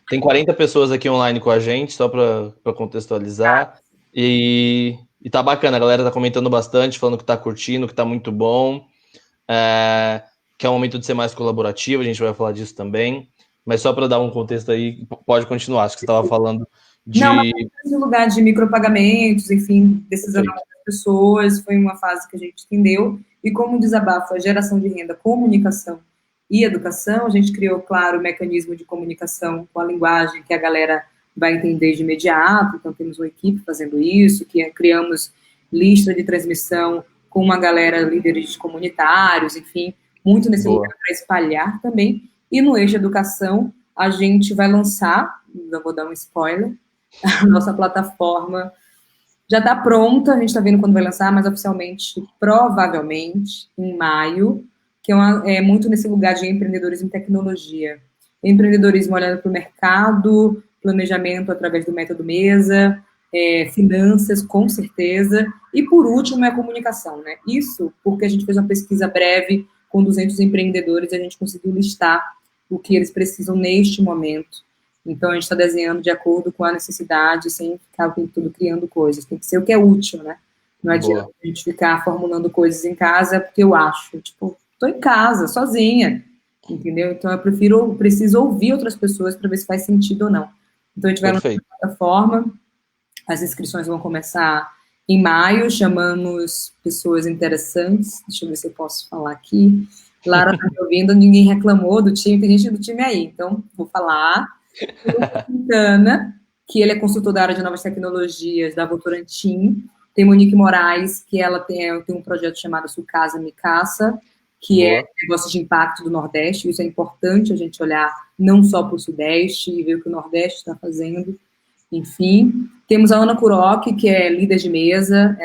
tem 40 pessoas aqui online com a gente, só pra contextualizar. E tá bacana, a galera tá comentando bastante, falando que tá curtindo, que tá muito bom. Que é um momento de ser mais colaborativo, a gente vai falar disso também. Mas só para dar um contexto aí, pode continuar. Acho que você estava falando de... Não, mas no lugar de micropagamentos, enfim, decisão das pessoas, foi uma fase que a gente entendeu. E como desabafo a geração de renda, comunicação e educação, a gente criou, claro, o mecanismo de comunicação com a linguagem que a galera vai entender de imediato. Então, temos uma equipe fazendo isso, criamos lista de transmissão com uma galera, líderes comunitários, enfim, muito nesse lugar para espalhar também. E no eixo educação, a gente vai lançar, já vou dar um spoiler, a nossa plataforma já está pronta, a gente está vendo quando vai lançar, mas oficialmente, provavelmente, em maio, que é muito nesse lugar de empreendedorismo em tecnologia. Empreendedorismo olhando para o mercado, planejamento através do método Mesa, finanças, com certeza, e por último é a comunicação, né? Isso porque a gente fez uma pesquisa breve com 200 empreendedores e a gente conseguiu listar o que eles precisam neste momento. Então, a gente está desenhando de acordo com a necessidade, sem ficar tudo criando coisas. Tem que ser o que é útil, né? Não adianta a gente ficar formulando coisas em casa porque eu acho. Tipo, estou em casa, sozinha, entendeu? Então, eu preciso ouvir outras pessoas para ver se faz sentido ou não. Então, a gente vai lançar a plataforma, as inscrições vão começar em maio, chamamos pessoas interessantes. Deixa eu ver se eu posso falar aqui. Lara está me ouvindo, ninguém reclamou do time, tem gente do time aí, então vou falar. Quintana, que ele é consultor da área de novas tecnologias da Votorantim. Tem Monique Moraes, que ela tem um projeto chamado Sucasa Me Caça, que é negócio de impacto do Nordeste. Isso é importante a gente olhar não só para o Sudeste e ver o que o Nordeste está fazendo. Enfim, temos a Ana Kuroki, que é líder de mesa.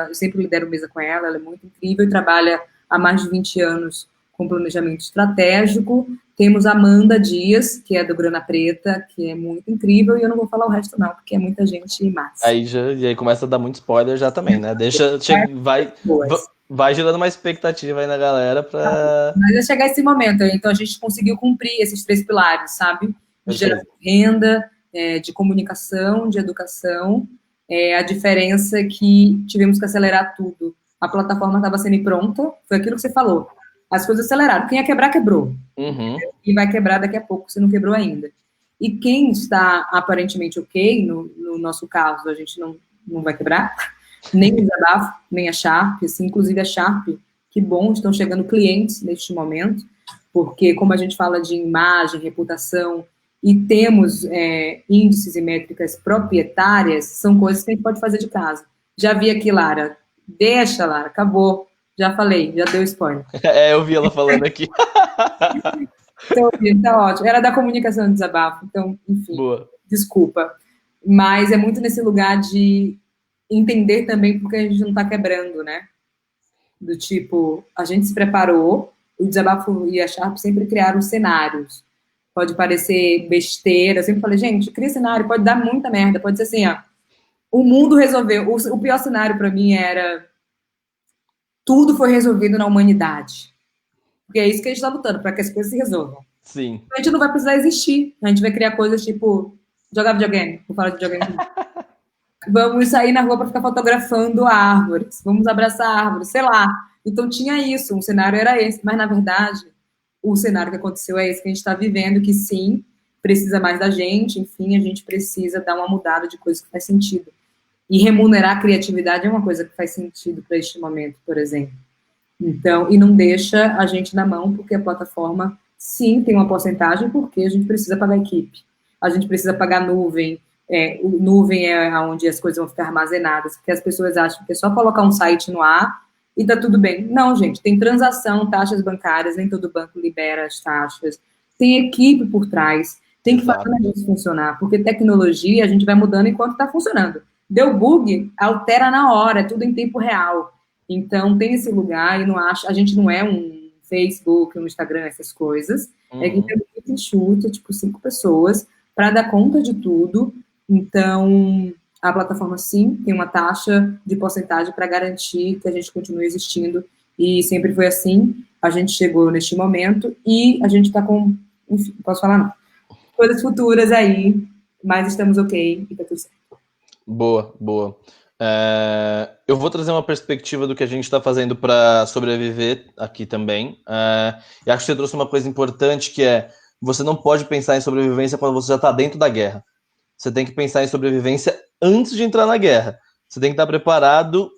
Eu sempre lidero mesa com ela, ela é muito incrível e trabalha há mais de 20 anos com planejamento estratégico. Temos a Amanda Dias, que é do Grana Preta, que é muito incrível, e eu não vou falar o resto não, porque é muita gente massa. E aí começa a dar muito spoiler já também, né? Vai gerando uma expectativa aí na galera para... Mas vai chegar esse momento, então a gente conseguiu cumprir esses 3 pilares, sabe? De geração de renda, de comunicação, de educação. A diferença é que tivemos que acelerar tudo. A plataforma estava sendo pronta, foi aquilo que você falou. As coisas aceleraram. Quem ia quebrar, quebrou. E vai quebrar daqui a pouco, se não quebrou ainda. E quem está aparentemente ok, no nosso caso, a gente não vai quebrar, nem o Desabafo, nem a Sharp, assim, inclusive a Sharp, que bom, estão chegando clientes neste momento, porque como a gente fala de imagem, reputação, e temos índices e métricas proprietárias, são coisas que a gente pode fazer de casa. Já vi aqui, Lara. Deixa, Lara, acabou. Já falei, já deu spoiler. Eu vi ela falando aqui. Então, tá ótimo. Era da comunicação do Desabafo, então, enfim, desculpa. Mas é muito nesse lugar de entender também porque a gente não tá quebrando, né? Do tipo, a gente se preparou, o Desabafo e a Sharp sempre criaram cenários. Pode parecer besteira, eu sempre falei, gente, cria cenário, pode dar muita merda, pode ser assim, ó, o mundo resolveu. O pior cenário para mim era tudo foi resolvido na humanidade. Porque é isso que a gente está lutando, para que as coisas se resolvam. Sim. A gente não vai precisar existir. A gente vai criar coisas tipo jogar videogame. Vou falar de videogame. Vamos sair na rua para ficar fotografando árvores, vamos abraçar árvores, sei lá. Então tinha isso, um cenário era esse, mas na verdade o cenário que aconteceu é esse que a gente está vivendo, que sim, precisa mais da gente, enfim, a gente precisa dar uma mudada de coisa que faz sentido. E remunerar a criatividade é uma coisa que faz sentido para este momento, por exemplo. Então, e não deixa a gente na mão, porque a plataforma, sim, tem uma porcentagem, porque a gente precisa pagar a equipe, a gente precisa pagar nuvem, nuvem é onde as coisas vão ficar armazenadas, porque as pessoas acham que é só colocar um site no ar e tá tudo bem. Não, gente, tem transação, taxas bancárias, nem todo banco libera as taxas, tem equipe por trás, tem que fazer o negócio funcionar, porque tecnologia a gente vai mudando enquanto está funcionando. Deu bug, altera na hora, é tudo em tempo real. Então, tem esse lugar e não acha, a gente não é um Facebook, um Instagram, essas coisas. É que tem um enxuto, tipo, 5 pessoas, para dar conta de tudo. Então, a plataforma, sim, tem uma taxa de porcentagem para garantir que a gente continue existindo. E sempre foi assim. A gente chegou neste momento e a gente está com, enfim, não posso falar não, coisas futuras aí, mas estamos ok e tá tudo certo. Boa, boa. Eu vou trazer uma perspectiva do que a gente está fazendo para sobreviver aqui também. E acho que você trouxe uma coisa importante, que é você não pode pensar em sobrevivência quando você já está dentro da guerra. Você tem que pensar em sobrevivência antes de entrar na guerra. Você tem que estar preparado,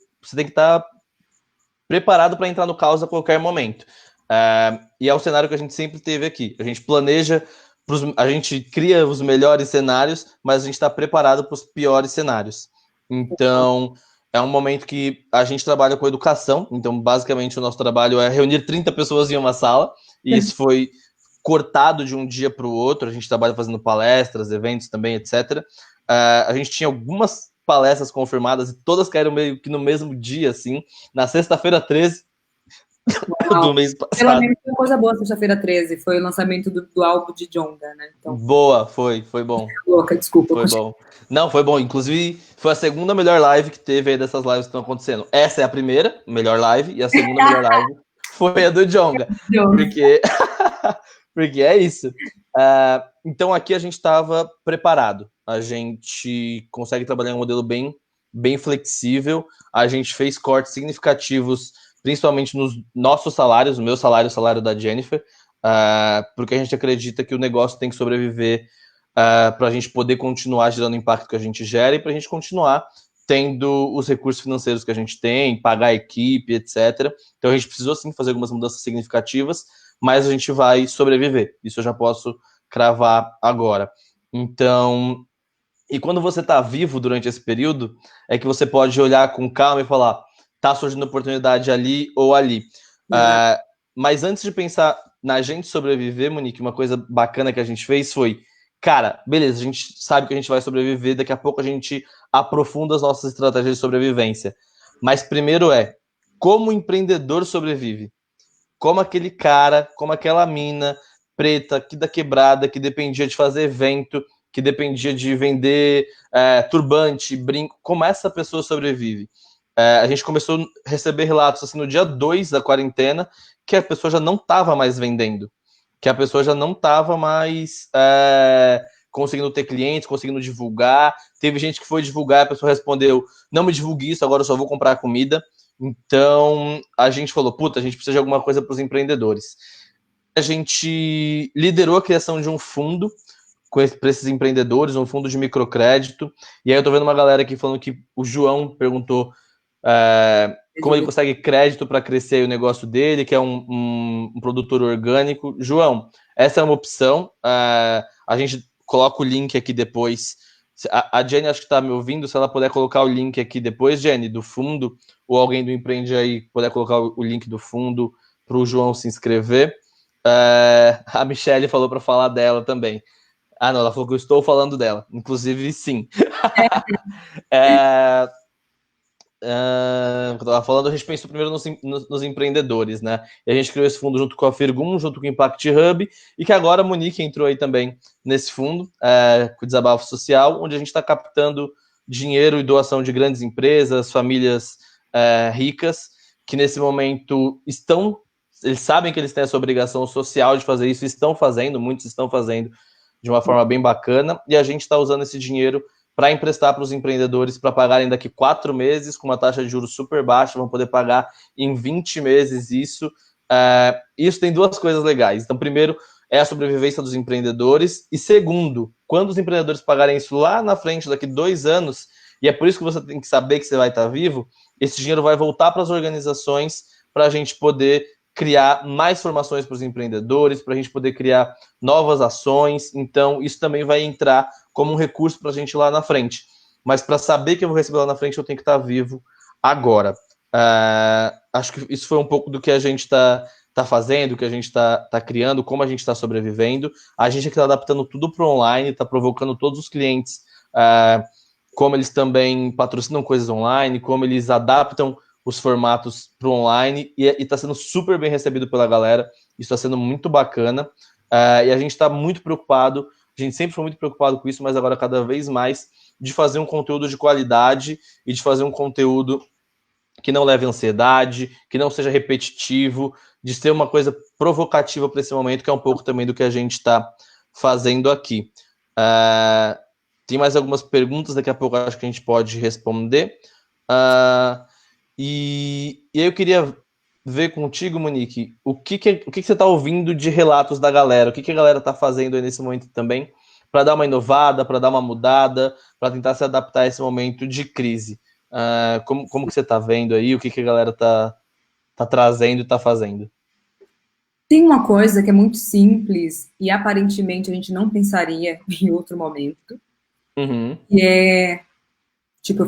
para entrar no caos a qualquer momento. E é o cenário que a gente sempre teve aqui. A gente planeja, a gente cria os melhores cenários, mas a gente está preparado para os piores cenários. Então, é um momento que a gente trabalha com educação. Então, basicamente, o nosso trabalho é reunir 30 pessoas em uma sala. E isso foi cortado de um dia para o outro. A gente trabalha fazendo palestras, eventos também, etc. A gente tinha algumas palestras confirmadas e todas caíram meio que no mesmo dia, assim, na sexta-feira 13 do mês passado. Pelo menos foi uma coisa boa, sexta-feira 13, foi o lançamento do álbum de Djonga, né? Então, boa, foi bom. Louca, desculpa. Foi bom. Não, foi bom. Inclusive, foi a segunda melhor live que teve aí dessas lives que estão acontecendo. Essa é a primeira melhor live e a segunda melhor live foi a do Djonga. Porque é isso. Então aqui a gente estava preparado. A gente consegue trabalhar em um modelo bem flexível. A gente fez cortes significativos, principalmente nos nossos salários, o meu salário, o salário da Jennifer, porque a gente acredita que o negócio tem que sobreviver para a gente poder continuar gerando o impacto que a gente gera e para a gente continuar tendo os recursos financeiros que a gente tem, pagar a equipe, etc. Então a gente precisou sim fazer algumas mudanças significativas, mas a gente vai sobreviver. Isso eu já posso cravar agora. Então, e quando você está vivo durante esse período, é que você pode olhar com calma e falar, tá surgindo oportunidade ali ou ali. Mas antes de pensar na gente sobreviver, Monique, uma coisa bacana que a gente fez foi, cara, beleza, a gente sabe que a gente vai sobreviver, daqui a pouco a gente aprofunda as nossas estratégias de sobrevivência. Mas primeiro como o empreendedor sobrevive? Como aquele cara, como aquela mina preta aqui da quebrada, que dependia de fazer evento, que dependia de vender turbante, brinco, como essa pessoa sobrevive? A gente começou a receber relatos assim, no dia 2 da quarentena, que a pessoa já não estava mais vendendo, que a pessoa já não estava mais conseguindo ter clientes, conseguindo divulgar. Teve gente que foi divulgar, a pessoa respondeu, não me divulgue isso, agora eu só vou comprar comida. Então, a gente falou, puta, a gente precisa de alguma coisa para os empreendedores. A gente liderou a criação de um fundo para esses empreendedores, um fundo de microcrédito. E aí eu tô vendo uma galera aqui falando que o João perguntou como ele consegue crédito para crescer o negócio dele, que é um produtor orgânico. João, essa é uma opção. A gente coloca o link aqui depois. A Jenny acho que está me ouvindo, se ela puder colocar o link aqui depois, Jenny, do fundo, ou alguém do Empreende aí puder colocar o link do fundo para o João se inscrever. A Michelle falou para falar dela também. Não, ela falou que eu estou falando dela. Inclusive, sim. Eu tava falando, a gente pensou primeiro nos empreendedores, né? E a gente criou esse fundo junto com a Firgum, junto com o Impact Hub, e que agora a Monique entrou aí também nesse fundo, com o Desabafo Social, onde a gente está captando dinheiro e doação de grandes empresas, famílias ricas, que nesse momento eles sabem que eles têm essa obrigação social de fazer isso, muitos estão fazendo de uma forma bem bacana, e a gente está usando esse dinheiro para emprestar para os empreendedores para pagarem daqui 4 meses, com uma taxa de juros super baixa, vão poder pagar em 20 meses isso. Isso tem 2 coisas legais. Então, primeiro, é a sobrevivência dos empreendedores, e segundo, quando os empreendedores pagarem isso lá na frente, daqui 2 anos, e é por isso que você tem que saber que você vai estar vivo, esse dinheiro vai voltar para as organizações para a gente poder criar mais formações para os empreendedores, para a gente poder criar novas ações. Então, isso também vai entrar como um recurso para a gente lá na frente. Mas para saber que eu vou receber lá na frente, eu tenho que estar vivo agora. Acho que isso foi um pouco do que a gente está fazendo, o que a gente está criando, como a gente está sobrevivendo. A gente aqui está adaptando tudo para o online, está provocando todos os clientes, como eles também patrocinam coisas online, como eles adaptam os formatos para o online, e está sendo super bem recebido pela galera. Isso está sendo muito bacana, e a gente está muito preocupado, a gente sempre foi muito preocupado com isso, mas agora cada vez mais, de fazer um conteúdo de qualidade e de fazer um conteúdo que não leve ansiedade, que não seja repetitivo, de ser uma coisa provocativa para esse momento, que é um pouco também do que a gente está fazendo aqui. Tem mais algumas perguntas, daqui a pouco acho que a gente pode responder. E eu queria ver contigo, Monique, o que você está ouvindo de relatos da galera, o que a galera está fazendo aí nesse momento também, para dar uma inovada, para dar uma mudada, para tentar se adaptar a esse momento de crise. Como que você está vendo aí, o que a galera está trazendo e está fazendo? Tem uma coisa que é muito simples e aparentemente a gente não pensaria em outro momento, que é, tipo,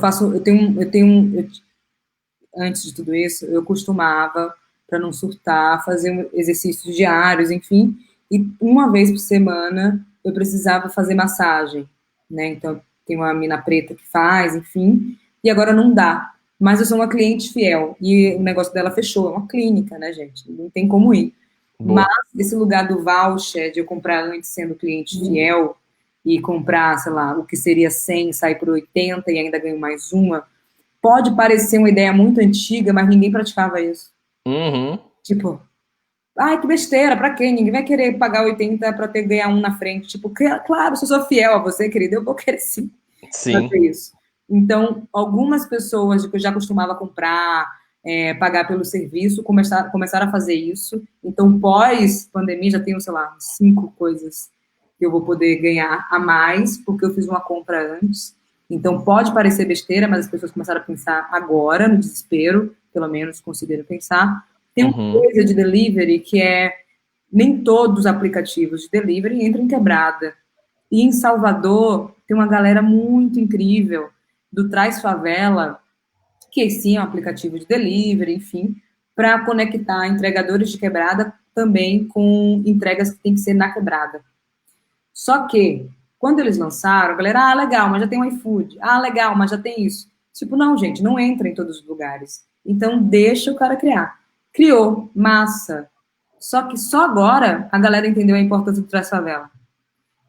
antes de tudo isso, eu costumava, para não surtar, fazer exercícios diários, enfim, e uma vez por semana eu precisava fazer massagem, né? Então, tem uma mina preta que faz, enfim, e agora não dá. Mas eu sou uma cliente fiel, e o negócio dela fechou, é uma clínica, né, gente? Não tem como ir. Boa. Mas esse lugar do voucher, de eu comprar antes sendo cliente fiel, e comprar, sei lá, o que seria 100, sair por 80 e ainda ganho mais uma, pode parecer uma ideia muito antiga, mas ninguém praticava isso. Tipo, ai, que besteira, pra quê? Ninguém vai querer pagar 80 pra ter ganhar um na frente. Tipo, claro, se eu sou fiel a você, querida, eu vou querer sim. Fazer isso. Então, algumas pessoas que eu já costumava comprar, pagar pelo serviço, começaram a fazer isso. Então, pós-pandemia, já tenho, sei lá, 5 coisas que eu vou poder ganhar a mais, porque eu fiz uma compra antes. Então, pode parecer besteira, mas as pessoas começaram a pensar agora, no desespero, pelo menos conseguiram pensar. Tem uma coisa de delivery que nem todos os aplicativos de delivery entram em quebrada. E em Salvador, tem uma galera muito incrível do Traz Favela, que sim é um aplicativo de delivery, enfim, para conectar entregadores de quebrada também com entregas que tem que ser na quebrada. Só que, quando eles lançaram, a galera, legal, mas já tem o iFood. Legal, mas já tem isso. Tipo, não, gente, não entra em todos os lugares. Então, deixa o cara criar. Criou, massa. Só que só agora a galera entendeu a importância do Traz Favela.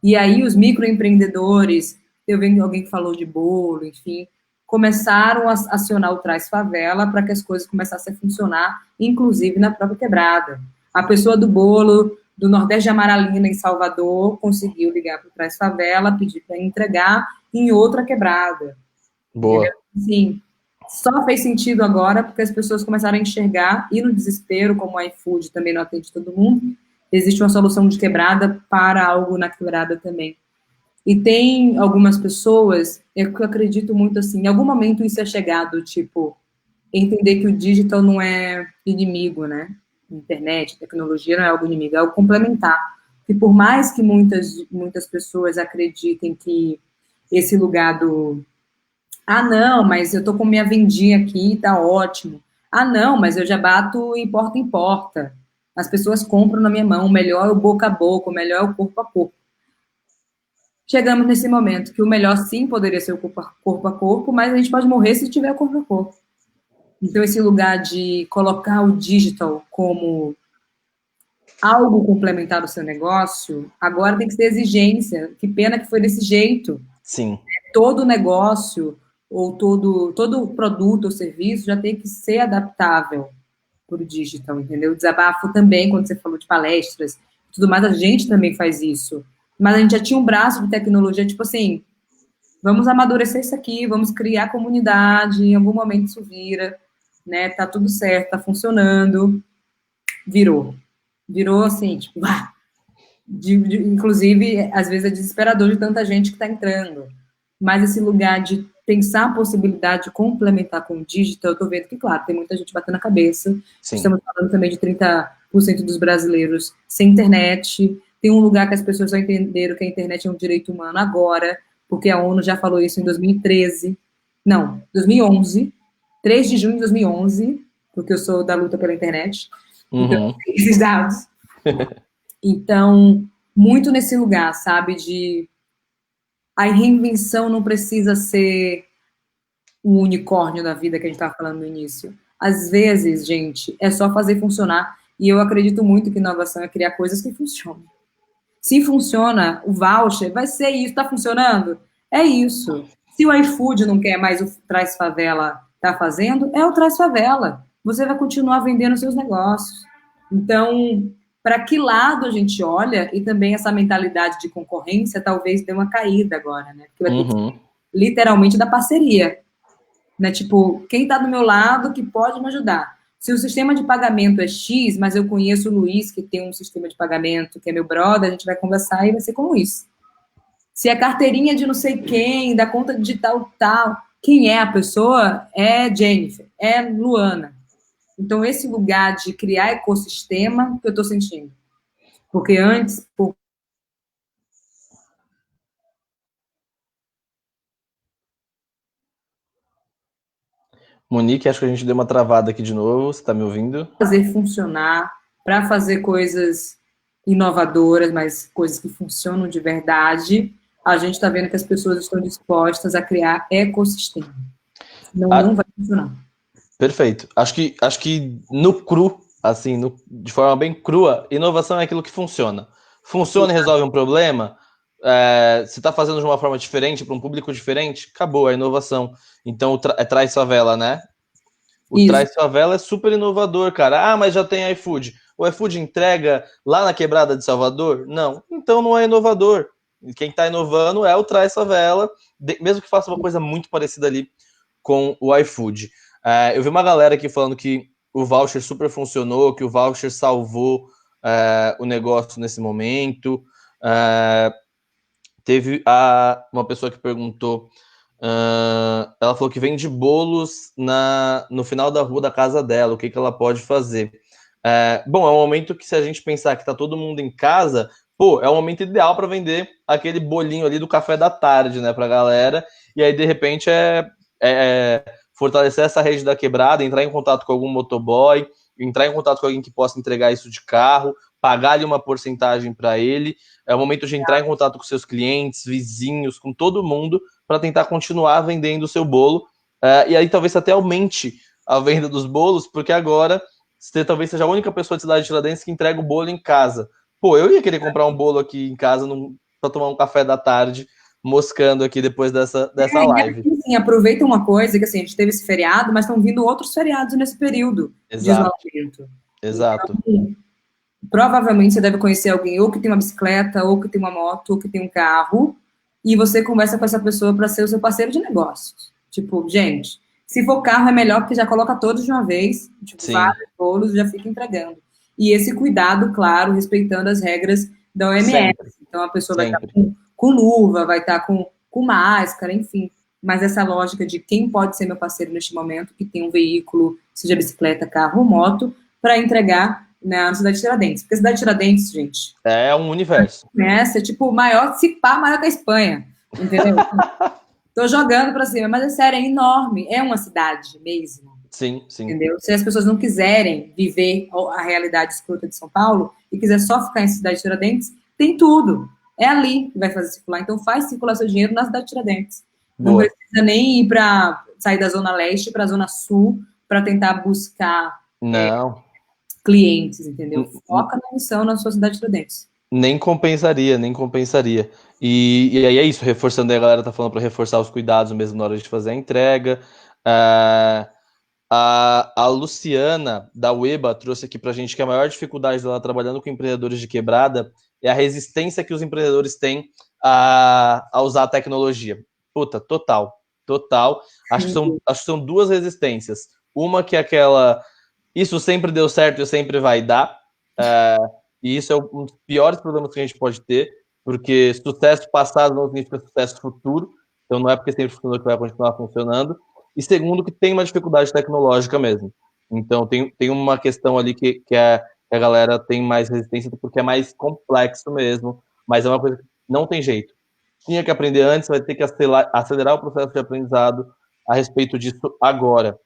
E aí os microempreendedores, eu vi alguém que falou de bolo, enfim, começaram a acionar o Traz Favela para que as coisas começassem a funcionar, inclusive na própria quebrada. A pessoa do bolo do Nordeste de Amaralina, em Salvador, conseguiu ligar para o Traz Favela, pedir para entregar em outra quebrada. Boa. Sim, só fez sentido agora porque as pessoas começaram a enxergar, e no desespero, como o iFood também não atende todo mundo, existe uma solução de quebrada para algo na quebrada também. E tem algumas pessoas, que eu acredito muito assim, em algum momento isso é chegado, tipo, entender que o digital não é inimigo, né? Internet, tecnologia não é algo inimigo, é algo complementar. E por mais que muitas pessoas acreditem que esse lugar do não, mas eu tô com minha vendinha aqui, tá ótimo. Não, mas eu já bato em porta. As pessoas compram na minha mão, o melhor é o boca a boca, o melhor é o corpo a corpo. Chegamos nesse momento que o melhor sim poderia ser o corpo a corpo, mas a gente pode morrer se tiver corpo a corpo. Então, esse lugar de colocar o digital como algo complementar do seu negócio, agora tem que ser exigência. Que pena que foi desse jeito. Sim. Todo negócio ou todo produto ou serviço já tem que ser adaptável para o digital, entendeu? Desabafo também, quando você falou de palestras e tudo mais, a gente também faz isso. Mas a gente já tinha um braço de tecnologia, tipo assim, Vamos amadurecer isso aqui, vamos criar comunidade, em algum momento isso vira, né? Tá tudo certo, tá funcionando. Virou. Virou assim, tipo, inclusive, às vezes é desesperador de tanta gente que está entrando. Mas esse lugar de pensar a possibilidade de complementar com o digital, eu estou vendo que, claro, tem muita gente batendo a cabeça. Sim. Estamos falando também de 30% dos brasileiros sem internet. Tem um lugar que as pessoas já entenderam que a internet é um direito humano agora, porque a ONU já falou isso em 2013. Não, 2011. 3 de junho de 2011, porque eu sou da luta pela internet. Então, esses dados. Então, muito nesse lugar, sabe, de a reinvenção não precisa ser o unicórnio da vida que a gente estava falando no início. Às vezes, gente, é só fazer funcionar. E eu acredito muito que inovação é criar coisas que funcionem. Se funciona, o voucher vai ser isso. Está funcionando? É isso. Se o iFood não quer mais o Traz Favela tá fazendo, é o Traz Favela. Você vai continuar vendendo seus negócios. Então, para que lado a gente olha, e também essa mentalidade de concorrência talvez dê uma caída agora, né? Porque vai ter que, literalmente, da parceria. Né? Tipo, quem está do meu lado que pode me ajudar. Se o sistema de pagamento é X, mas eu conheço o Luiz, que tem um sistema de pagamento, que é meu brother, a gente vai conversar e vai ser com o Luiz. Se a carteirinha de não sei quem, da conta digital tal, quem é a pessoa é Jennifer, é Luana. Então, esse lugar de criar ecossistema que eu estou sentindo. Porque antes, Monique, acho que a gente deu uma travada aqui de novo. Você está me ouvindo? Fazer funcionar, para fazer coisas inovadoras, mas coisas que funcionam de verdade, a gente está vendo que as pessoas estão dispostas a criar ecossistema. Senão não vai funcionar. Perfeito. Acho que no cru, assim, de forma bem crua, inovação é aquilo que funciona. Funciona e resolve um problema. Você está fazendo de uma forma diferente, para um público diferente, acabou a inovação. Então, Traz Favela, né? O Traz Favela é super inovador, cara. Ah, mas já tem iFood. O iFood entrega lá na quebrada de Salvador? Não. Então não é inovador. Quem está inovando é o Traz Favela, mesmo que faça uma coisa muito parecida ali com o iFood. Eu vi uma galera aqui falando que o voucher super funcionou, que o voucher salvou o negócio nesse momento. Teve uma pessoa que perguntou, ela falou que vende bolos no final da rua da casa dela, o que ela pode fazer? Bom, é um momento que, se a gente pensar que tá todo mundo em casa, é o momento ideal para vender aquele bolinho ali do café da tarde, né, pra galera, e aí de repente fortalecer essa rede da quebrada, entrar em contato com algum motoboy, entrar em contato com alguém que possa entregar isso de carro, pagar ali uma porcentagem para ele. É o momento de entrar em contato com seus clientes, vizinhos, com todo mundo, para tentar continuar vendendo o seu bolo. E aí talvez até aumente a venda dos bolos, porque agora você talvez seja a única pessoa de Cidade de Tiradentes que entrega o bolo em casa. Eu ia querer comprar um bolo aqui em casa para tomar um café da tarde, moscando aqui depois dessa live. E, assim, aproveita uma coisa, que assim, a gente teve esse feriado, mas estão vindo outros feriados nesse período de isolamento. Exato. Então, provavelmente você deve conhecer alguém ou que tem uma bicicleta, ou que tem uma moto, ou que tem um carro, e você conversa com essa pessoa para ser o seu parceiro de negócios. Tipo, gente, se for carro é melhor porque já coloca todos de uma vez, tipo, vários bolos, já fica entregando. E esse cuidado, claro, respeitando as regras da OMS. Sempre. Então a pessoa vai estar com luva, vai estar com máscara, enfim. Mas essa lógica de quem pode ser meu parceiro neste momento, que tem um veículo, seja bicicleta, carro ou moto, para entregar na cidade de Tiradentes. Porque a cidade de Tiradentes, gente... é um universo. É tipo, maior, se pá, maior que a Espanha. Entendeu? Tô jogando para cima, mas é sério, é enorme. É uma cidade mesmo. Sim, sim. Entendeu? Se as pessoas não quiserem viver a realidade escrota de São Paulo e quiser só ficar em cidade de Tiradentes, tem tudo. É ali que vai fazer circular. Então faz circular seu dinheiro na cidade de Tiradentes. Boa. Não precisa nem ir para sair da Zona Leste para a Zona Sul para tentar buscar clientes, entendeu? Foca na missão na sua cidade de Tiradentes. Nem compensaria. E aí é isso, reforçando aí, a galera tá falando para reforçar os cuidados mesmo na hora de fazer a entrega. A Luciana, da Weba, trouxe aqui pra gente que a maior dificuldade dela trabalhando com empreendedores de quebrada é a resistência que os empreendedores têm a usar a tecnologia. Puta, total. Acho que são duas resistências. Uma que é aquela, isso sempre deu certo e sempre vai dar. E isso é um dos piores problemas que a gente pode ter, porque sucesso passado não significa sucesso futuro. Então não é porque sempre funcionou que vai continuar funcionando. E segundo, que tem uma dificuldade tecnológica mesmo. Então tem uma questão ali que a galera tem mais resistência porque é mais complexo mesmo. Mas é uma coisa que não tem jeito. Tinha que aprender antes, vai ter que acelerar o processo de aprendizado a respeito disso agora.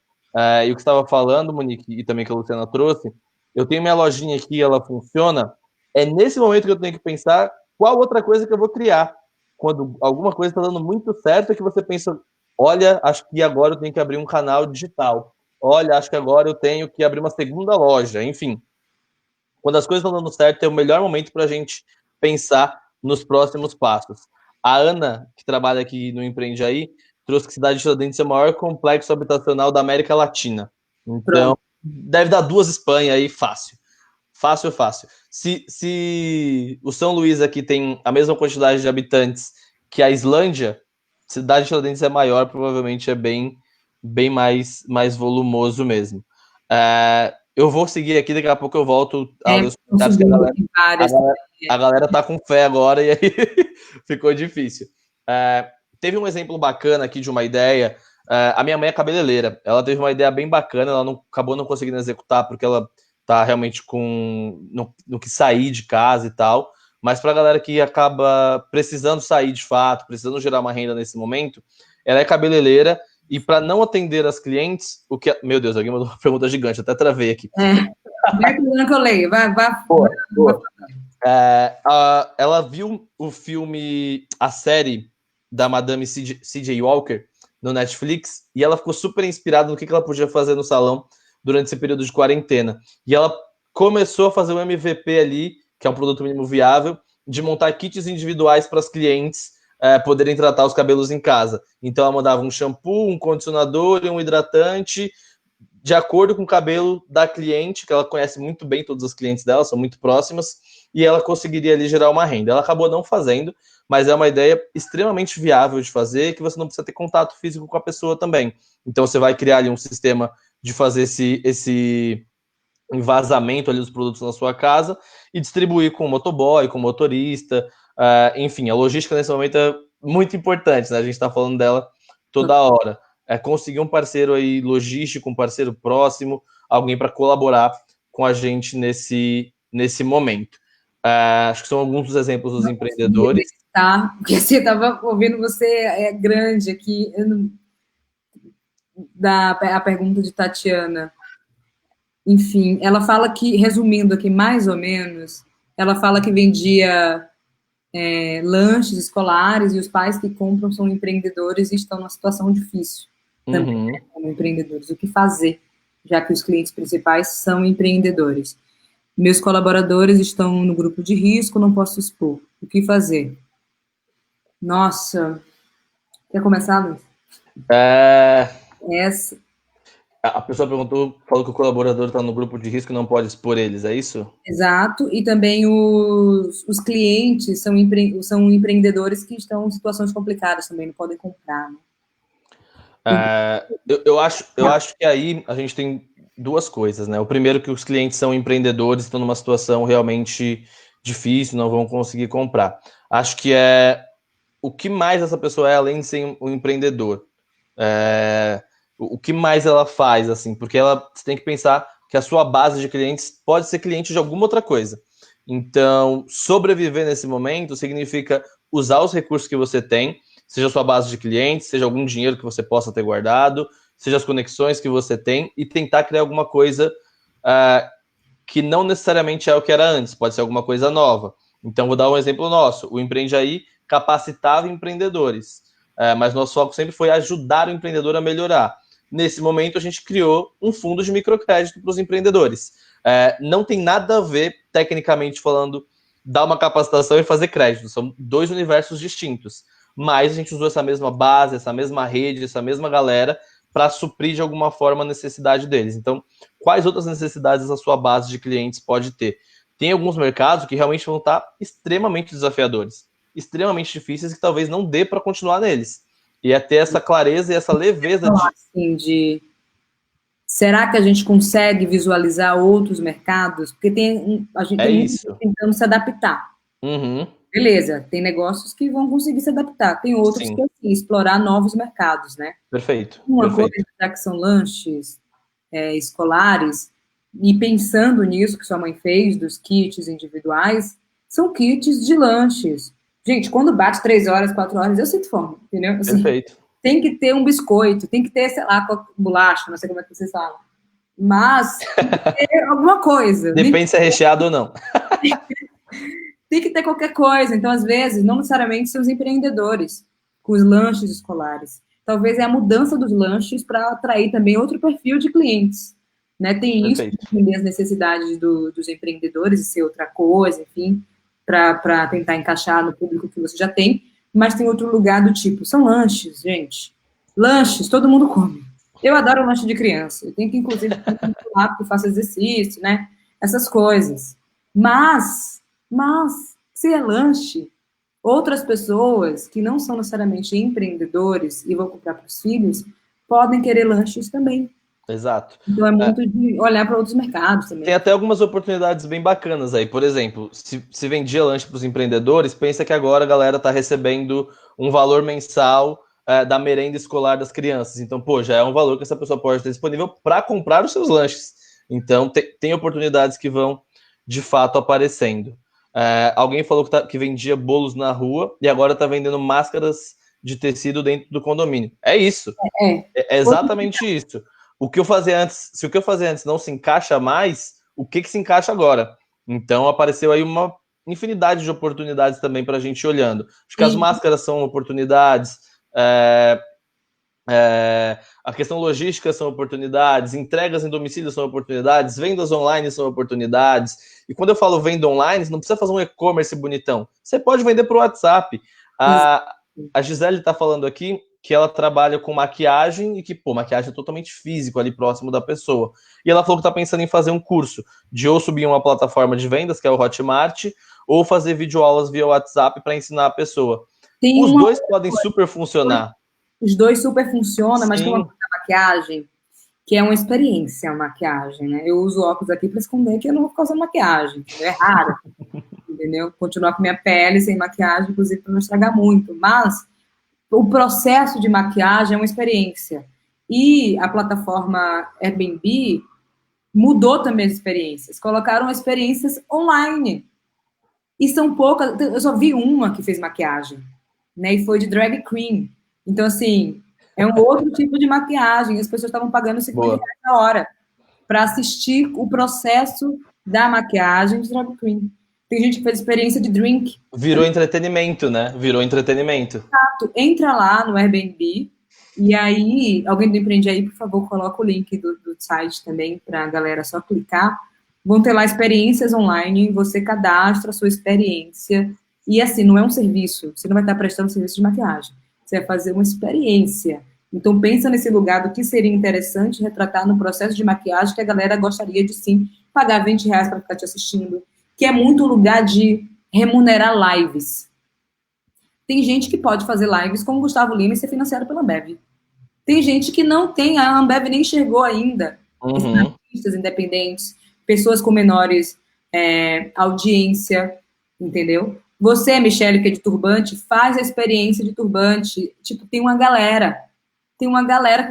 E o que você estava falando, Monique, e também que a Luciana trouxe, eu tenho minha lojinha aqui, ela funciona. É nesse momento que eu tenho que pensar qual outra coisa que eu vou criar. Quando alguma coisa está dando muito certo, é que você pensa, olha, acho que agora eu tenho que abrir um canal digital. Olha, acho que agora eu tenho que abrir uma segunda loja. Enfim, quando as coisas estão dando certo, é o melhor momento para a gente pensar nos próximos passos. A Ana, que trabalha aqui no Empreende Aí, trouxe que Cidade de Tiradentes é o maior complexo habitacional da América Latina. Então, deve dar 2 Espanha aí fácil. Fácil. Se o São Luís aqui tem a mesma quantidade de habitantes que a Islândia, Cidade de Tiradentes é maior, provavelmente é bem mais volumoso mesmo. Eu vou seguir aqui, daqui a pouco eu volto a ler os comentários, que a galera tá com fé agora e aí ficou difícil. Teve um exemplo bacana aqui de uma ideia. A minha mãe é cabeleireira, ela teve uma ideia bem bacana, ela acabou não conseguindo executar porque ela tá realmente no que sair de casa e tal, mas para a galera que acaba precisando sair de fato, precisando gerar uma renda nesse momento, ela é cabeleireira. E para não atender as clientes, meu Deus, alguém mandou uma pergunta gigante, até travei aqui. Vai que eu leio, vai. Boa. Ela viu o filme, a série da Madame C.J. Walker no Netflix, e ela ficou super inspirada no que ela podia fazer no salão durante esse período de quarentena. E ela começou a fazer um MVP ali, que é um produto mínimo viável, de montar kits individuais para as clientes poderem tratar os cabelos em casa. Então ela mandava um shampoo, um condicionador e um hidratante de acordo com o cabelo da cliente, que ela conhece muito bem, todas as clientes dela são muito próximas, e ela conseguiria ali gerar uma renda. Ela acabou não fazendo, mas é uma ideia extremamente viável de fazer, que você não precisa ter contato físico com a pessoa também. Então você vai criar ali um sistema de fazer esse envasamento ali dos produtos na sua casa e distribuir com o motoboy, com o motorista, enfim, a logística nesse momento é muito importante, né? A gente está falando dela toda hora. Conseguir um parceiro aí logístico, um parceiro próximo, alguém para colaborar com a gente nesse momento. Acho que são alguns dos exemplos dos empreendedores. Tá, porque você estava ouvindo você grande aqui, a pergunta de Tatiana. Enfim, ela fala que, resumindo aqui mais ou menos, ela fala que vendia lanches escolares e os pais que compram são empreendedores e estão numa situação difícil também, como empreendedores. O que fazer, já que os clientes principais são empreendedores? Meus colaboradores estão no grupo de risco, não posso expor. O que fazer? Nossa, quer começar, Luiz? Essa. A pessoa falou que o colaborador está no grupo de risco e não pode expor eles, é isso? Exato, e também os clientes são empreendedores que estão em situações complicadas também, não podem comprar, né? Eu acho que aí a gente tem duas coisas, né? O primeiro, que os clientes são empreendedores, estão numa situação realmente difícil, não vão conseguir comprar. Acho que o que mais essa pessoa é, além de ser um empreendedor. O que mais ela faz, assim, porque você tem que pensar que a sua base de clientes pode ser cliente de alguma outra coisa. Então, sobreviver nesse momento significa usar os recursos que você tem, seja a sua base de clientes, seja algum dinheiro que você possa ter guardado, seja as conexões que você tem, e tentar criar alguma coisa que não necessariamente é o que era antes, pode ser alguma coisa nova. Então, vou dar um exemplo nosso. O Empreende Aí capacitava empreendedores, mas nosso foco sempre foi ajudar o empreendedor a melhorar. Nesse momento, a gente criou um fundo de microcrédito para os empreendedores. Não tem nada a ver, tecnicamente falando, dar uma capacitação e fazer crédito. São dois universos distintos. Mas a gente usou essa mesma base, essa mesma rede, essa mesma galera para suprir de alguma forma a necessidade deles. Então, quais outras necessidades a sua base de clientes pode ter? Tem alguns mercados que realmente vão estar extremamente desafiadores, extremamente difíceis, que talvez não dê para continuar neles. E é ter essa clareza e essa leveza de... Será que a gente consegue visualizar outros mercados? Porque a gente tem tentando se adaptar. Uhum. Beleza, tem negócios que vão conseguir se adaptar, tem outros que, assim, explorar novos mercados, né? Perfeito. Uma coisa, já que são lanches escolares, e pensando nisso que sua mãe fez, dos kits individuais, são kits de lanches. Gente, quando bate 3 horas, 4 horas, eu sinto fome, entendeu? Assim, perfeito. Tem que ter um biscoito, tem que ter, sei lá, bolacha, não sei como é que vocês falam. Mas tem que ter alguma coisa. Depende se é recheado ou não. Tem que ter qualquer coisa. Então, às vezes, não necessariamente são os empreendedores com os lanches escolares. Talvez é a mudança dos lanches para atrair também outro perfil de clientes. Né? Tem Perfeito. isso, entender as necessidades dos empreendedores e ser outra coisa, enfim, para tentar encaixar no público que você já tem. Mas tem outro lugar do tipo, são lanches, gente. Lanches, todo mundo come. Eu adoro lanche de criança. Eu tenho que, inclusive, lá porque eu faço exercício, né? Essas coisas. Mas, se é lanche, outras pessoas que não são necessariamente empreendedores e vão comprar para os filhos, podem querer lanches também. Exato. Então é muito de olhar para outros mercados também. Tem até algumas oportunidades bem bacanas aí. Por exemplo, se vendia lanche para os empreendedores, pensa que agora a galera está recebendo um valor mensal da merenda escolar das crianças. Então, pô, já é um valor que essa pessoa pode ter disponível para comprar os seus lanches. Então, tem oportunidades que vão, de fato, aparecendo. Alguém falou que vendia bolos na rua e agora está vendendo máscaras de tecido dentro do condomínio. É isso. É exatamente isso. O que eu fazia antes, se o que eu fazia antes não se encaixa mais, o que se encaixa agora? Então apareceu aí uma infinidade de oportunidades também para a gente ir olhando. Acho que as máscaras são oportunidades, a questão logística são oportunidades, entregas em domicílio são oportunidades, vendas online são oportunidades. E quando eu falo venda online, não precisa fazer um e-commerce bonitão. Você pode vender para o WhatsApp. A Gisele está falando aqui que ela trabalha com maquiagem e que, pô, maquiagem é totalmente físico ali próximo da pessoa. E ela falou que está pensando em fazer um curso de ou subir uma plataforma de vendas, que é o Hotmart, ou fazer videoaulas via WhatsApp para ensinar a pessoa. Os dois podem super funcionar. Os dois super funcionam, mas tem uma coisa da maquiagem, que é uma experiência, a maquiagem, né? Eu uso óculos aqui para esconder que eu não vou ficar usando maquiagem. É raro, entendeu? Continuar com minha pele sem maquiagem, inclusive, para não estragar muito. Mas o processo de maquiagem é uma experiência. E a plataforma Airbnb mudou também as experiências. Colocaram experiências online. E são poucas. Eu só vi uma que fez maquiagem, né? E foi de drag queen. Então, assim, é um outro tipo de maquiagem. As pessoas estavam pagando R$50 a hora para assistir o processo da maquiagem de drag queen. Tem gente que fez experiência de drink. Virou entretenimento, né? Virou entretenimento. Exato. Entra lá no Airbnb e aí, alguém do Empreende Aí, por favor, coloca o link do site também para a galera só clicar. Vão ter lá experiências online, você cadastra a sua experiência. E assim, não é um serviço, você não vai estar prestando serviço de maquiagem. Você vai fazer uma experiência. Então, pensa nesse lugar do que seria interessante retratar no processo de maquiagem que a galera gostaria de, sim, pagar R$20 para ficar te assistindo. Que é muito lugar de remunerar lives. Tem gente que pode fazer lives como Gustavo Lima e ser financiado pela Ambev. Tem gente que não tem, a Ambev nem chegou ainda. Artistas independentes, pessoas com menores audiência, entendeu? Você, Michele, que é de turbante, faz a experiência de turbante. Tipo, tem uma galera que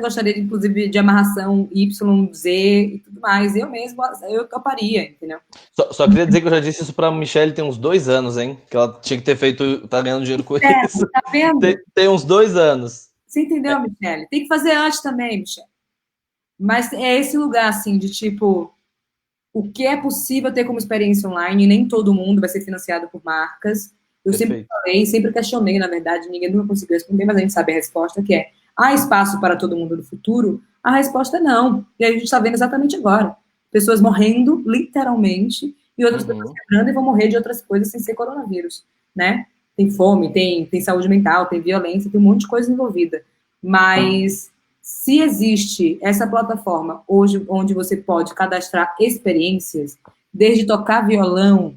gostaria, inclusive, de amarração Y, Z e tudo mais. Eu mesma, eu toparia, entendeu? Só queria dizer que eu já disse isso pra Michele tem uns 2 anos, hein? Que ela tinha que ter feito, tá ganhando dinheiro com isso. Tá vendo? Tem uns 2 anos. Você entendeu, Michele? Tem que fazer antes também, Michele. Mas é esse lugar, assim, de tipo, o que é possível ter como experiência online, nem todo mundo vai ser financiado por marcas. Eu sempre falei, sempre questionei, na verdade, ninguém nunca conseguiu responder, mas a gente sabe a resposta, que é: há espaço para todo mundo no futuro? A resposta é não. E a gente está vendo exatamente agora. Pessoas morrendo, literalmente, e outras pessoas quebrando e vão morrer de outras coisas sem ser coronavírus, né? Tem fome, tem saúde mental, tem violência, tem um monte de coisa envolvida. Mas se existe essa plataforma hoje onde você pode cadastrar experiências, desde tocar violão,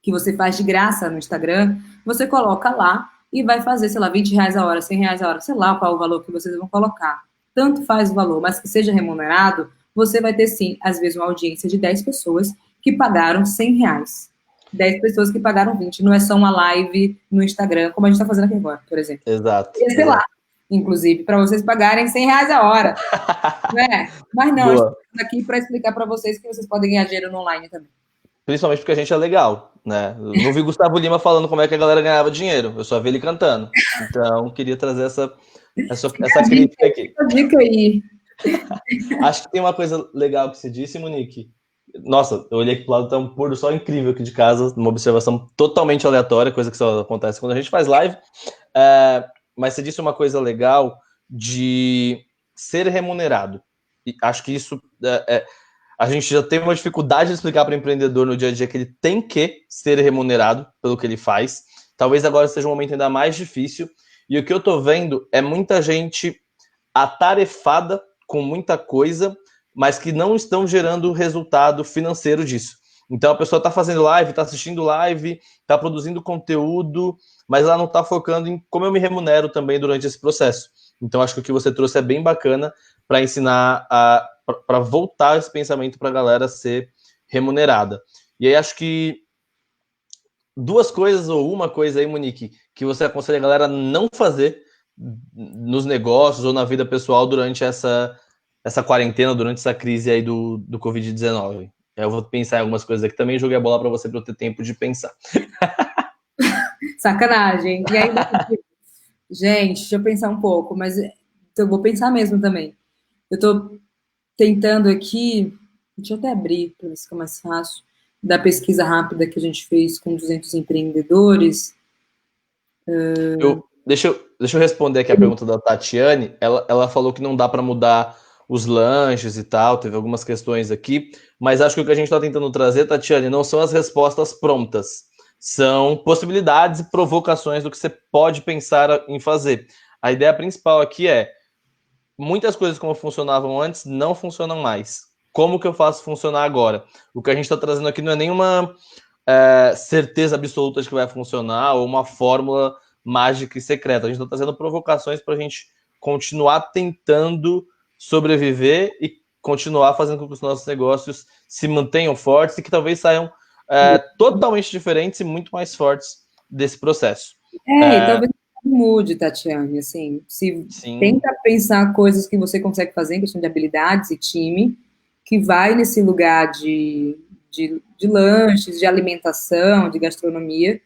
que você faz de graça no Instagram, você coloca lá e vai fazer, sei lá, R$ 20 a hora, R$ 100 a hora, sei lá qual é o valor que vocês vão colocar. Tanto faz o valor, mas que seja remunerado, você vai ter, sim, às vezes, uma audiência de 10 pessoas que pagaram R$ 100. 10 pessoas que pagaram 20. Não é só uma live no Instagram, como a gente está fazendo aqui agora, por exemplo. Exato. Sei lá, inclusive, para vocês pagarem R$ 100 a hora. Né? Mas não, Boa. estou aqui para explicar para vocês que vocês podem ganhar dinheiro no online também. Principalmente porque a gente é legal, né? Eu não vi Gustavo Lima falando como é que a galera ganhava dinheiro, eu só vi ele cantando. Então, queria trazer essa crítica aqui. Essa dica aí. Acho que tem uma coisa legal que você disse, Monique. Nossa, eu olhei aqui pro lado, tá um pôr do sol incrível aqui de casa, uma observação totalmente aleatória, coisa que só acontece quando a gente faz live. Mas você disse uma coisa legal de ser remunerado. E acho que isso a gente já tem uma dificuldade de explicar para o empreendedor no dia a dia que ele tem que ser remunerado pelo que ele faz. Talvez agora seja um momento ainda mais difícil. E o que eu estou vendo é muita gente atarefada com muita coisa, mas que não estão gerando resultado financeiro disso. Então a pessoa está fazendo live, está assistindo live, está produzindo conteúdo, mas ela não está focando em como eu me remunero também durante esse processo. Então acho que o que você trouxe é bem bacana para ensinar para voltar esse pensamento para a galera ser remunerada. E aí acho que duas coisas ou uma coisa aí, Monique, que você aconselha a galera não fazer nos negócios ou na vida pessoal durante essa quarentena, durante essa crise aí do Covid-19. Eu vou pensar em algumas coisas aqui também, joguei a bola para você para eu ter tempo de pensar. Sacanagem. E aí, gente, deixa eu pensar um pouco, mas eu vou pensar mesmo também. Eu tô tentando aqui, deixa eu até abrir para ver se fica mais fácil, da pesquisa rápida que a gente fez com 200 empreendedores. Deixa eu responder aqui a pergunta da Tatiane. Ela falou que não dá para mudar os lanches e tal, teve algumas questões aqui, mas acho que o que a gente está tentando trazer, Tatiane, não são as respostas prontas, são possibilidades e provocações do que você pode pensar em fazer. A ideia principal aqui é, muitas coisas como funcionavam antes não funcionam mais. Como que eu faço funcionar agora? O que a gente está trazendo aqui não é nenhuma certeza absoluta de que vai funcionar ou uma fórmula mágica e secreta. A gente está trazendo provocações para a gente continuar tentando sobreviver e continuar fazendo com que os nossos negócios se mantenham fortes e que talvez saiam totalmente diferentes e muito mais fortes desse processo. E talvez mude, Tatiane, assim, se Sim. Tenta pensar coisas que você consegue fazer em questão de habilidades e time, que vai nesse lugar de lanches, de alimentação, de gastronomia,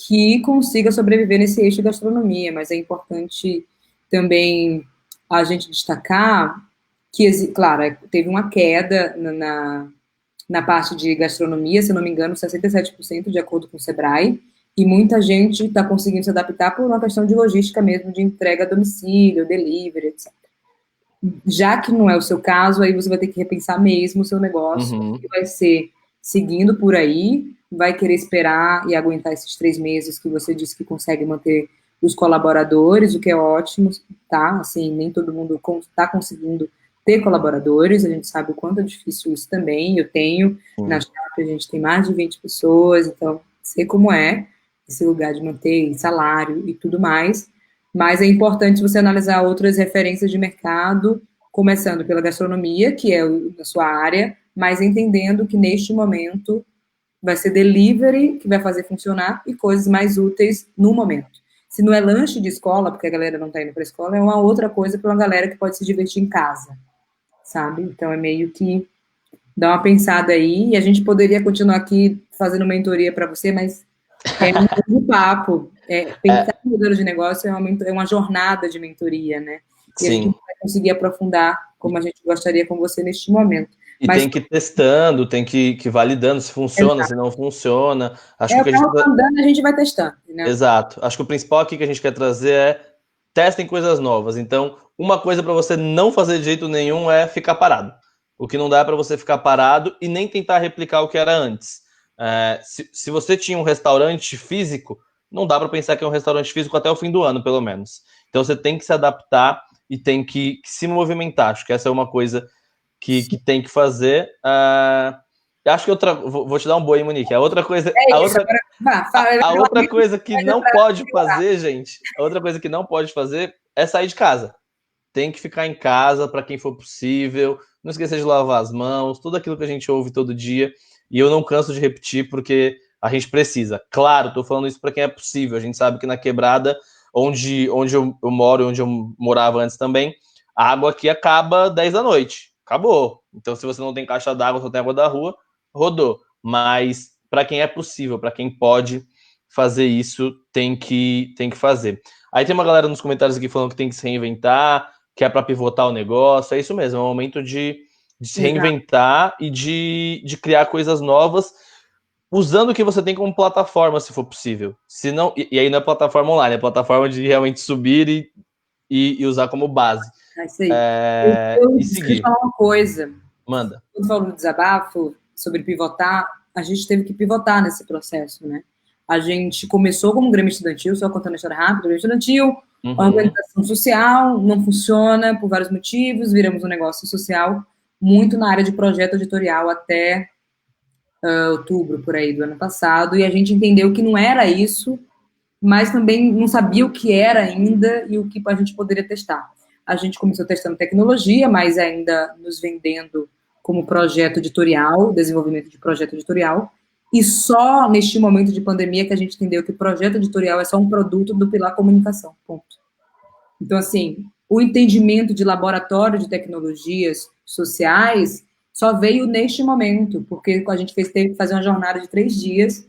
que consiga sobreviver nesse eixo de gastronomia, mas é importante também a gente destacar que, claro, teve uma queda na parte de gastronomia, se não me engano, 67%, de acordo com o Sebrae, e muita gente está conseguindo se adaptar por uma questão de logística mesmo, de entrega a domicílio, delivery, etc. Já que não é o seu caso, aí você vai ter que repensar mesmo o seu negócio, que vai ser seguindo por aí, vai querer esperar e aguentar esses 3 meses que você disse que consegue manter os colaboradores, o que é ótimo, tá? Assim, nem todo mundo está conseguindo ter colaboradores, a gente sabe o quanto é difícil isso também. Eu tenho, na Sharp a gente tem mais de 20 pessoas, então sei como é esse lugar de manter salário e tudo mais, mas é importante você analisar outras referências de mercado, começando pela gastronomia, que é a sua área, mas entendendo que neste momento vai ser delivery que vai fazer funcionar e coisas mais úteis no momento. Se não é lanche de escola, porque a galera não está indo para a escola, é uma outra coisa para uma galera que pode se divertir em casa, sabe? Então é meio que dar uma pensada aí, e a gente poderia continuar aqui fazendo mentoria para você, mas é um papo. Pensar em modelo de negócio é uma jornada de mentoria, né? E a gente não vai conseguir aprofundar como a gente gostaria com você neste momento. E mas tem que ir testando, tem que ir validando se funciona, se não funciona. Acho que a gente vai testando, né? Exato. Acho que o principal aqui que a gente quer trazer é testem coisas novas. Então, uma coisa para você não fazer de jeito nenhum é ficar parado. O que não dá é para você ficar parado e nem tentar replicar o que era antes. Se você tinha um restaurante físico, não dá para pensar que é um restaurante físico até o fim do ano, pelo menos. Então, você tem que se adaptar e tem que se movimentar. Acho que essa é uma coisa que tem que fazer. Eu acho que vou te dar um boi, Monique. A outra coisa, a outra coisa que não pode fazer, gente, a outra coisa que não pode fazer é sair de casa. Tem que ficar em casa para quem for possível. Não esquecer de lavar as mãos, tudo aquilo que a gente ouve todo dia. E eu não canso de repetir porque a gente precisa. Claro, estou falando isso para quem é possível. A gente sabe que na quebrada, onde eu moro, onde eu morava antes também, a água aqui acaba 10 da noite. Acabou. Então, se você não tem caixa d'água, só tem água da rua, rodou. Mas para quem é possível, para quem pode fazer isso, tem que fazer. Aí tem uma galera nos comentários aqui falando que tem que se reinventar, que é para pivotar o negócio. É isso mesmo, é um momento de se reinventar e de criar coisas novas, usando o que você tem como plataforma, se for possível. Se não, e aí não é plataforma online, é plataforma de realmente subir e usar como base. É isso aí. Eu queria falar uma coisa. Manda. Quando falou do desabafo, sobre pivotar, a gente teve que pivotar nesse processo, né? A gente começou como Grêmio Estudantil, só contando a história rápida, Grêmio Estudantil, a organização social não funciona por vários motivos, viramos um negócio social muito na área de projeto editorial até outubro, por aí, do ano passado, e a gente entendeu que não era isso, mas também não sabia o que era ainda e o que a gente poderia testar. A gente começou testando tecnologia, mas ainda nos vendendo como projeto editorial, desenvolvimento de projeto editorial, e só neste momento de pandemia que a gente entendeu que o projeto editorial é só um produto do pilar comunicação, ponto. Então, assim, o entendimento de laboratório de tecnologias sociais só veio neste momento, porque a gente teve que fazer uma jornada de 3 dias,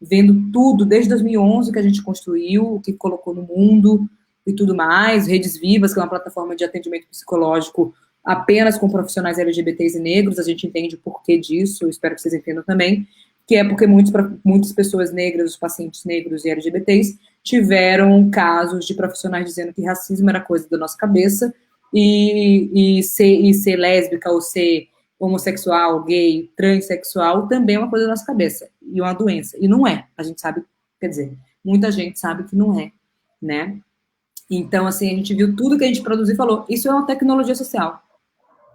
vendo tudo, desde 2011 que a gente construiu, o que colocou no mundo e tudo mais, Redes Vivas, que é uma plataforma de atendimento psicológico apenas com profissionais LGBTs e negros, a gente entende o porquê disso, eu espero que vocês entendam também, que é porque muitas pessoas negras, os pacientes negros e LGBTs, tiveram casos de profissionais dizendo que racismo era coisa da nossa cabeça e ser lésbica ou ser homossexual, gay, transexual também é uma coisa da nossa cabeça e uma doença. E não é. A gente sabe, quer dizer, muita gente sabe que não é, né? Então, assim, a gente viu tudo que a gente produziu e falou, isso é uma tecnologia social.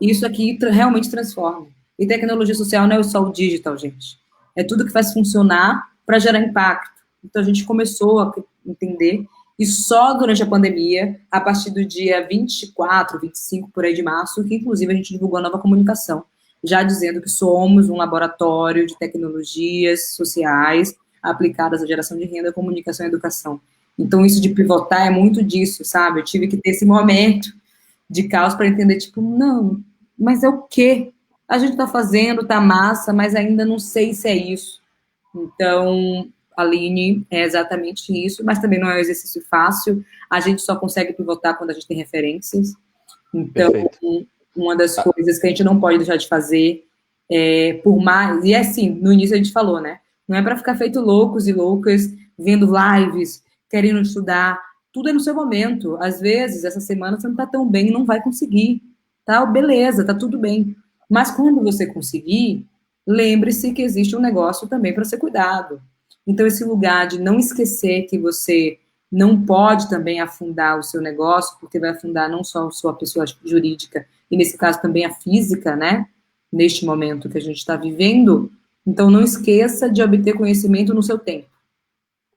Isso aqui realmente transforma. E tecnologia social não é só o digital, gente. É tudo que faz funcionar para gerar impacto. Então, a gente começou a entender, e só durante a pandemia, a partir do dia 24, 25, por aí de março, que inclusive a gente divulgou a nova comunicação, já dizendo que somos um laboratório de tecnologias sociais aplicadas à geração de renda, comunicação e educação. Então, isso de pivotar é muito disso, sabe? Eu tive que ter esse momento de caos para entender, tipo, não, mas é o quê? A gente está fazendo, tá massa, mas ainda não sei se é isso. Então, Aline, é exatamente isso, mas também não é um exercício fácil. A gente só consegue pivotar quando a gente tem referências. Então, uma das coisas que a gente não pode deixar de fazer por mais... E é assim, no início a gente falou, né? Não é para ficar feito loucos e loucas, vendo lives, querendo estudar. Tudo é no seu momento. Às vezes, essa semana você não está tão bem e não vai conseguir. Tá? Beleza, tá tudo bem. Mas quando você conseguir, lembre-se que existe um negócio também para ser cuidado. Então, esse lugar de não esquecer que você não pode também afundar o seu negócio, porque vai afundar não só a sua pessoa jurídica, e nesse caso também a física, né? Neste momento que a gente está vivendo. Então, não esqueça de obter conhecimento no seu tempo.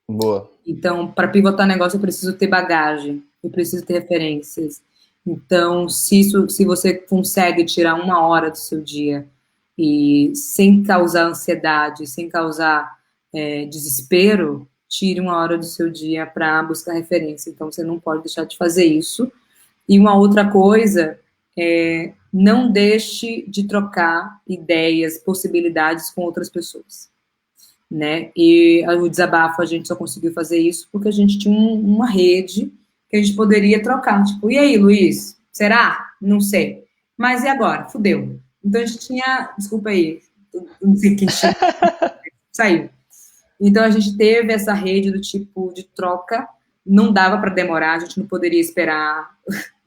Boa. Então, para pivotar negócio, eu preciso ter bagagem, eu preciso ter referências. Então, se você consegue tirar 1 hora do seu dia e sem causar ansiedade, sem causar desespero, tire 1 hora do seu dia para buscar referência. Então, você não pode deixar de fazer isso. E uma outra coisa não deixe de trocar ideias, possibilidades com outras pessoas, né? E o desabafo, a gente só conseguiu fazer isso porque a gente tinha uma rede que a gente poderia trocar. Tipo, e aí, Luiz? Será? Não sei. Mas e agora? Fudeu. Então, a gente tinha... Desculpa aí. Não sei quem tinha. Saiu. Então, a gente teve essa rede do tipo de troca. Não dava para demorar. A gente não poderia esperar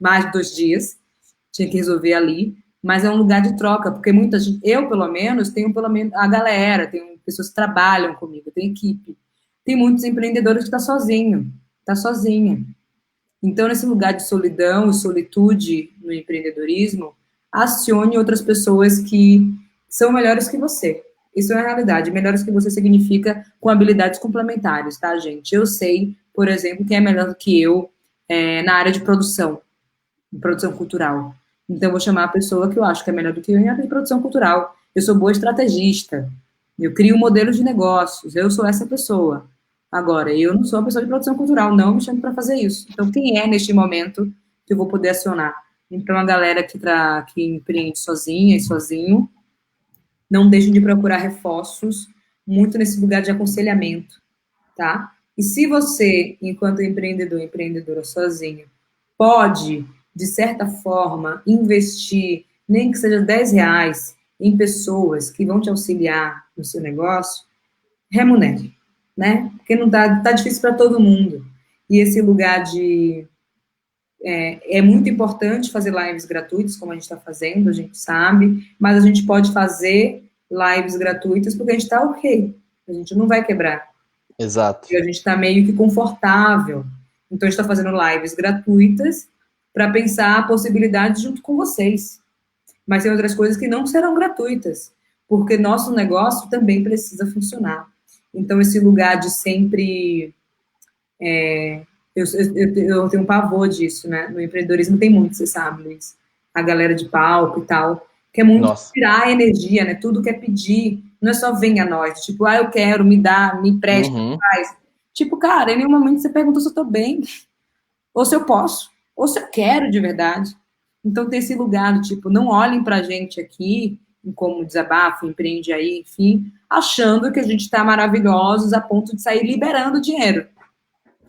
mais de 2 dias. Tinha que resolver ali. Mas é um lugar de troca. Porque muita gente... Eu, pelo menos, tenho a galera. Tenho pessoas que trabalham comigo. Tenho equipe. Tem muitos empreendedores que tá sozinho. Tá sozinha. Então, nesse lugar de solidão e solitude no empreendedorismo, acione outras pessoas que são melhores que você. Isso é uma realidade. Melhores que você significa com habilidades complementares, tá, gente? Eu sei, por exemplo, quem é melhor do que eu na área de produção cultural. Então, eu vou chamar a pessoa que eu acho que é melhor do que eu em área de produção cultural. Eu sou boa estrategista. Eu crio modelos de negócios. Eu sou essa pessoa. Agora, eu não sou uma pessoa de produção cultural. Não me chame para fazer isso. Então, quem é neste momento que eu vou poder acionar? Então, a galera que empreende sozinha e sozinho, não deixem de procurar reforços muito nesse lugar de aconselhamento, tá? E se você, enquanto empreendedor, empreendedora sozinho, pode, de certa forma, investir, nem que seja R$ 10, em pessoas que vão te auxiliar no seu negócio, remunere, né? Porque não tá difícil para todo mundo. E esse lugar de... É muito importante fazer lives gratuitas, como a gente está fazendo, a gente sabe, mas a gente pode fazer lives gratuitas porque a gente está ok, a gente não vai quebrar. Exato. E a gente está meio que confortável. Então, a gente está fazendo lives gratuitas para pensar possibilidades junto com vocês. Mas tem outras coisas que não serão gratuitas, porque nosso negócio também precisa funcionar. Então, esse lugar de sempre... Eu tenho um pavor disso, né? No empreendedorismo tem muito, você sabe, Luiz. A galera de palco e tal, que é muito tirar a energia, né? Tudo quer pedir, não é só venha a nós. Tipo, eu quero, me dá, me empresta, faz. Tipo, cara, em nenhum momento você perguntou se eu tô bem, ou se eu posso, ou se eu quero de verdade. Então tem esse lugar do tipo, não olhem pra gente aqui, como desabafo, empreende aí, enfim, achando que a gente tá maravilhosos a ponto de sair liberando dinheiro.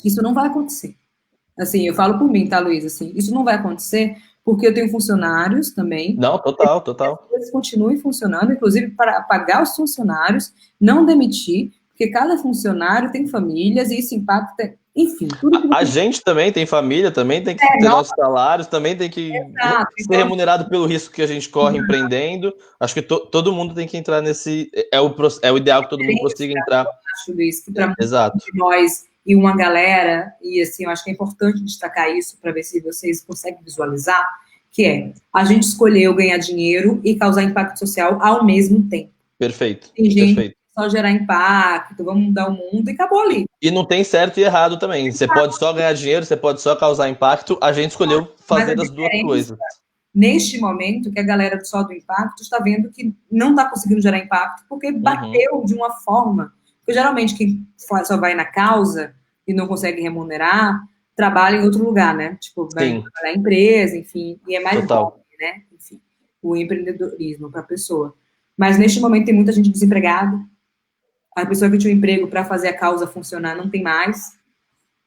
Isso não vai acontecer. Assim, eu falo por mim, tá, Luiz? Assim, isso não vai acontecer porque eu tenho funcionários também. Não, total. Eles continuem funcionando, inclusive para pagar os funcionários, não demitir, porque cada funcionário tem famílias e isso impacta, enfim. Tudo que a gente também tem família, também tem que ter nossos salários, também tem que ser remunerado pelo risco que a gente corre empreendendo. Acho que todo mundo tem que entrar nesse... É o ideal que todo mundo consiga entrar. Eu acho, Luiz, que para muitos de nós e uma galera, e assim, eu acho que é importante destacar isso para ver se vocês conseguem visualizar, que é, a gente escolheu ganhar dinheiro e causar impacto social ao mesmo tempo. Perfeito. Tem gente perfeito. que só gerar impacto, vamos mudar o mundo e acabou ali. E não tem certo e errado também. Você pode só ganhar dinheiro, você pode só causar impacto, a gente escolheu fazer as duas coisas. Neste momento, que a galera só do impacto está vendo que não está conseguindo gerar impacto porque bateu de uma forma. Porque geralmente quem só vai na causa e não consegue remunerar, trabalha em outro lugar, né? Tipo, vai trabalhar em empresa, enfim, e é mais bom, né? Enfim, o empreendedorismo para a pessoa. Mas neste momento tem muita gente desempregada. A pessoa que tinha um emprego para fazer a causa funcionar não tem mais,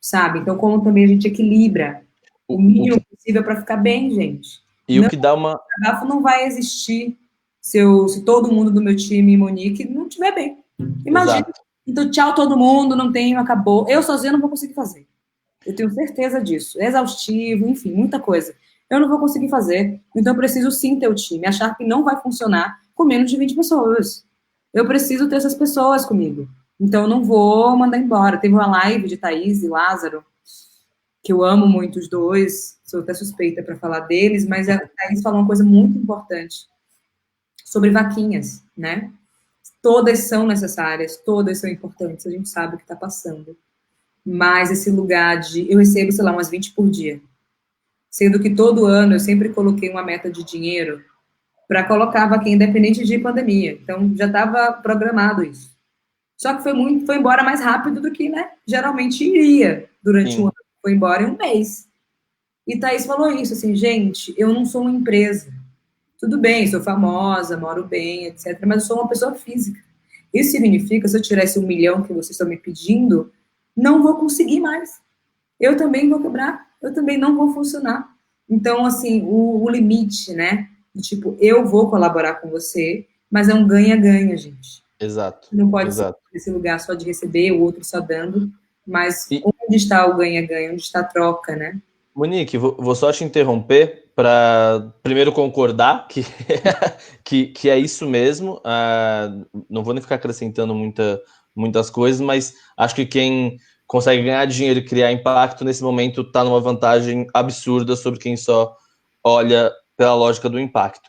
sabe? Então, como também a gente equilibra o mínimo possível para ficar bem, gente. E não, o que dá uma... O desabafo não vai existir se todo mundo do meu time, Monique, não estiver bem. Imagina. Exato. Então, tchau todo mundo, não tenho, acabou. Eu sozinha não vou conseguir fazer. Eu tenho certeza disso. É exaustivo, enfim, muita coisa. Eu não vou conseguir fazer. Então, eu preciso sim ter o time. A Sharp não vai funcionar com menos de 20 pessoas. Eu preciso ter essas pessoas comigo. Então, eu não vou mandar embora. Teve uma live de Thaís e Lázaro, que eu amo muito os dois, sou até suspeita para falar deles, mas a Thaís falou uma coisa muito importante sobre vaquinhas, né? Todas são necessárias, todas são importantes, a gente sabe o que está passando. Mas esse lugar de... Eu recebo, sei lá, umas 20 por dia. Sendo que todo ano eu sempre coloquei uma meta de dinheiro para colocar a vaquinha independente de pandemia. Então, já estava programado isso. Só que foi embora mais rápido do que, né, geralmente iria durante um ano. Foi embora em um mês. E Thaís falou isso, assim, gente, eu não sou uma empresa. Tudo bem, sou famosa, moro bem, etc. Mas eu sou uma pessoa física. Isso significa, se eu tirar esse 1 milhão que vocês estão me pedindo, não vou conseguir mais. Eu também vou quebrar, eu também não vou funcionar. Então, assim, o limite, né? Tipo, eu vou colaborar com você, mas é um ganha-ganha, gente. Exato. Não pode ser esse lugar só de receber, o outro só dando, mas onde está o ganha-ganha, onde está a troca, né? Monique, vou só te interromper para primeiro concordar que é isso mesmo. Não vou nem ficar acrescentando muitas coisas, mas acho que quem consegue ganhar dinheiro e criar impacto nesse momento está numa vantagem absurda sobre quem só olha pela lógica do impacto.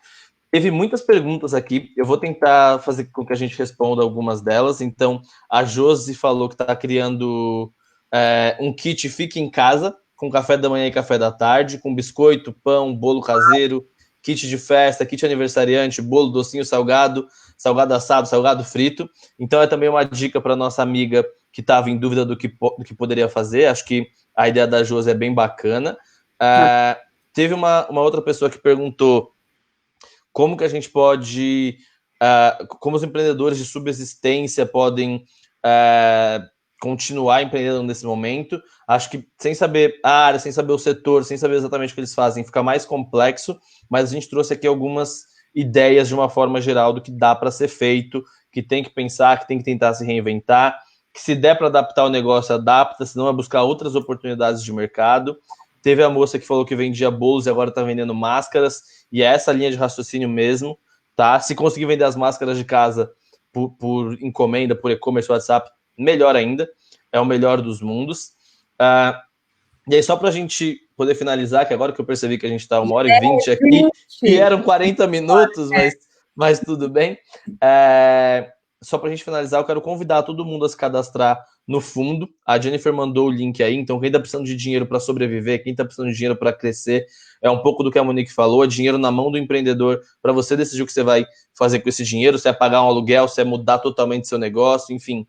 Teve muitas perguntas aqui, eu vou tentar fazer com que a gente responda algumas delas. Então, a Josi falou que está criando um kit Fique em Casa, com café da manhã e café da tarde, com biscoito, pão, bolo caseiro, kit de festa, kit aniversariante, bolo, docinho, salgado, salgado assado, salgado frito. Então, é também uma dica para nossa amiga que estava em dúvida do que poderia fazer. Acho que a ideia da Josi é bem bacana. Teve uma outra pessoa que perguntou como que a gente pode, como os empreendedores de subsistência podem continuar empreendendo nesse momento. Acho que sem saber a área, sem saber o setor, sem saber exatamente o que eles fazem, fica mais complexo, mas a gente trouxe aqui algumas ideias de uma forma geral do que dá para ser feito, que tem que pensar, que tem que tentar se reinventar, que se der para adaptar o negócio, adapta, senão é buscar outras oportunidades de mercado. Teve a moça que falou que vendia bolos e agora está vendendo máscaras, e é essa linha de raciocínio mesmo, tá? Se conseguir vender as máscaras de casa por encomenda, por e-commerce, WhatsApp, melhor ainda, é o melhor dos mundos. E aí, só para a gente poder finalizar, que agora que eu percebi que a gente está 1h20 aqui, e eram 40 minutos, mas tudo bem. Só para a gente finalizar, eu quero convidar todo mundo a se cadastrar no fundo. A Jennifer mandou o link aí, então quem está precisando de dinheiro para sobreviver, quem está precisando de dinheiro para crescer, é um pouco do que a Monique falou, é dinheiro na mão do empreendedor para você decidir o que você vai fazer com esse dinheiro, se é pagar um aluguel, se é mudar totalmente seu negócio, enfim.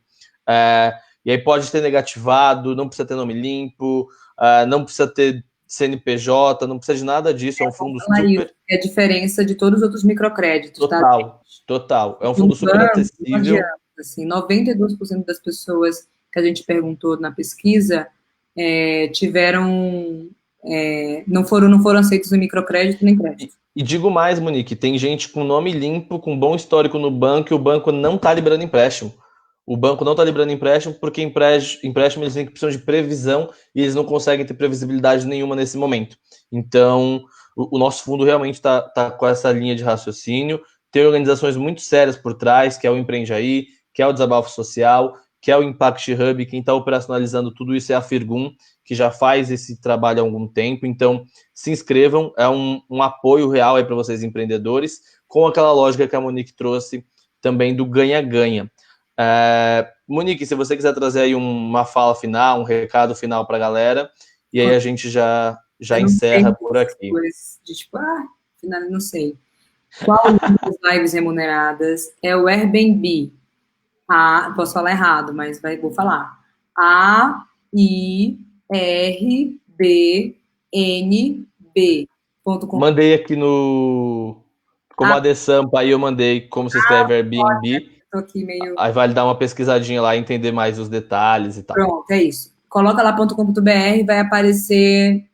E aí pode ter negativado, não precisa ter nome limpo, não precisa ter CNPJ, não precisa de nada disso, é um fundo super... É a diferença de todos os outros microcréditos, total, tá? Total. É um fundo super acessível. Assim, 92% das pessoas que a gente perguntou na pesquisa não foram aceitos em microcrédito nem crédito. E digo mais, Monique, tem gente com nome limpo, com bom histórico no banco, e o banco não está liberando empréstimo. O banco não está liberando empréstimo porque empréstimo eles precisam de previsão e eles não conseguem ter previsibilidade nenhuma nesse momento. Então, o nosso fundo realmente está com essa linha de raciocínio. Tem organizações muito sérias por trás, que é o Empreende Aí, que é o Desabafo Social, que é o Impact Hub. Quem está operacionalizando tudo isso é a Firgum, que já faz esse trabalho há algum tempo. Então, se inscrevam, é um apoio real aí para vocês empreendedores, com aquela lógica que a Monique trouxe também do ganha-ganha. Monique, se você quiser trazer aí uma fala final, um recado final para a galera, e aí a gente já encerra por aqui. Final, não sei. Qual das lives remuneradas é o Airbnb? Posso falar errado, mas vou falar. AIRBNB. Mandei aqui como a De Sampa, aí eu mandei como se escreve Airbnb. Aí vai dar uma pesquisadinha lá e entender mais os detalhes e tal. Pronto, é isso. Coloca lá .com.br, vai aparecer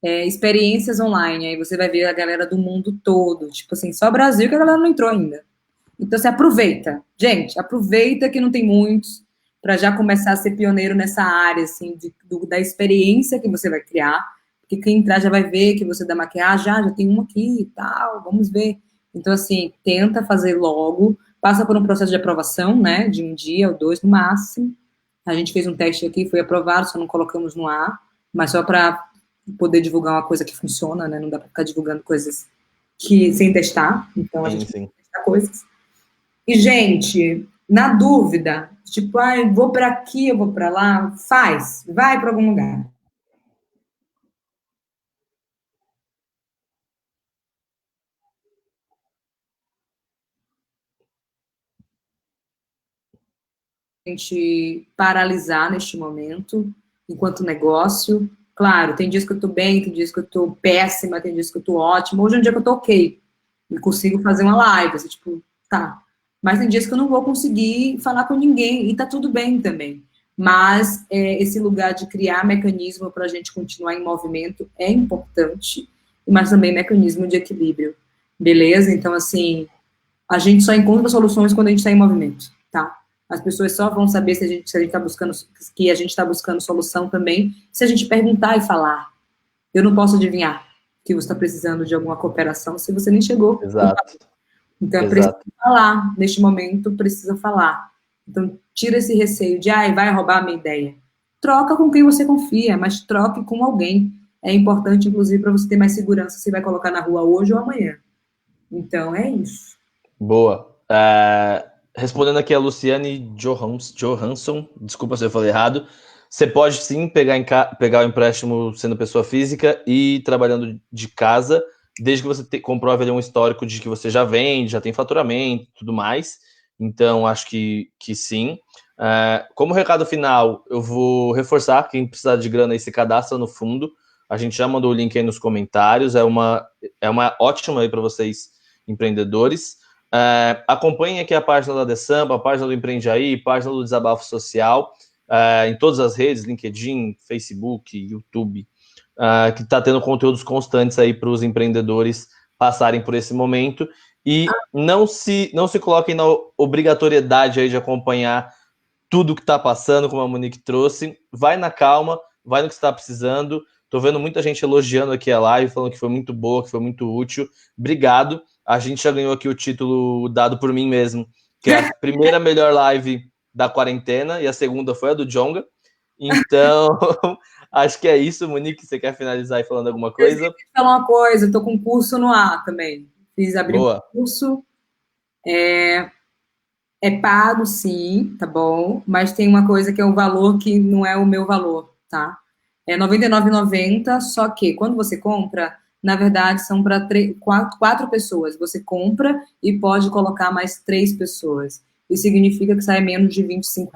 experiências online. Aí você vai ver a galera do mundo todo. Tipo assim, só Brasil que a galera não entrou ainda. Então, você aproveita. Gente, aproveita que não tem muitos para já começar a ser pioneiro nessa área, assim, da experiência que você vai criar. Porque quem entrar já vai ver que você dá maquiagem, já tem uma aqui e tal, vamos ver. Então, assim, tenta fazer logo, passa por um processo de aprovação, né, de 1 dia ou 2 no máximo. A gente fez um teste aqui, foi aprovado, só não colocamos no ar, mas só para poder divulgar uma coisa que funciona, né, não dá para ficar divulgando coisas sem testar, então a gente tem que testar coisas. E, gente, na dúvida, tipo, eu vou para aqui, eu vou para lá, vai para algum lugar. A gente paralisar neste momento, enquanto negócio. Claro, tem dias que eu estou bem, tem dias que eu estou péssima, tem dias que eu estou ótima. Hoje é um dia que eu estou ok. E consigo fazer uma live, assim, tipo, tá. Mas tem dias que eu não vou conseguir falar com ninguém, e tá tudo bem também. Mas esse lugar de criar mecanismo para a gente continuar em movimento é importante, mas também mecanismo de equilíbrio, beleza? Então, assim, a gente só encontra soluções quando a gente está em movimento, tá? As pessoas só vão saber se a gente está buscando, que a gente está buscando solução também, se a gente perguntar e falar. Eu não posso adivinhar que você está precisando de alguma cooperação se você nem chegou. Exato. Então, precisa falar. Neste momento, precisa falar. Então, tira esse receio de, vai roubar a minha ideia. Troca com quem você confia, mas troque com alguém. É importante, inclusive, para você ter mais segurança se vai colocar na rua hoje ou amanhã. Então, é isso. Boa. Respondendo aqui a Luciane Johansson, desculpa se eu falei errado, você pode sim pegar o empréstimo sendo pessoa física e trabalhando de casa, desde que você comprove ali um histórico de que você já vende, já tem faturamento e tudo mais. Então, acho que sim. Como recado final, eu vou reforçar, quem precisar de grana aí se cadastra no fundo. A gente já mandou o link aí nos comentários, é uma ótima aí para vocês, empreendedores. Acompanhem aqui a página da Desampa, a página do Empreende Aí, a página do Desabafo Social, em todas as redes, LinkedIn, Facebook, YouTube, que está tendo conteúdos constantes aí para os empreendedores passarem por esse momento. E não se coloquem na obrigatoriedade aí de acompanhar tudo que está passando, como a Monique trouxe. Vai na calma, vai no que você está precisando. Estou vendo muita gente elogiando aqui a live, falando que foi muito boa, que foi muito útil. Obrigado. A gente já ganhou aqui o título dado por mim mesmo, que é a primeira melhor live da quarentena, e a segunda foi a do Djonga. Então, acho que é isso. Monique, você quer finalizar aí falando alguma coisa? Eu queria falar uma coisa, estou com curso no ar também. Abri um curso. É pago, sim, tá bom, mas tem uma coisa que é um valor que não é o meu valor, tá? É R$ 99,90, só que quando você compra, na verdade, são para quatro pessoas. Você compra e pode colocar mais 3 pessoas. Isso significa que sai menos de R$ 25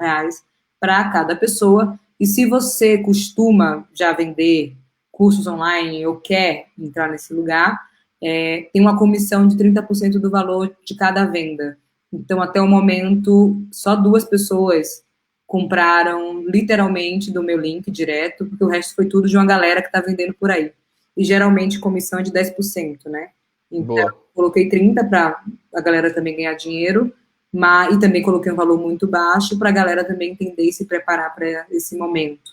para cada pessoa. E se você costuma já vender cursos online ou quer entrar nesse lugar, tem uma comissão de 30% do valor de cada venda. Então, até o momento, só 2 pessoas compraram literalmente do meu link direto, porque o resto foi tudo de uma galera que está vendendo por aí. E geralmente comissão é de 10%, né? Então, coloquei 30% para a galera também ganhar dinheiro, e também coloquei um valor muito baixo para a galera também entender e se preparar para esse momento.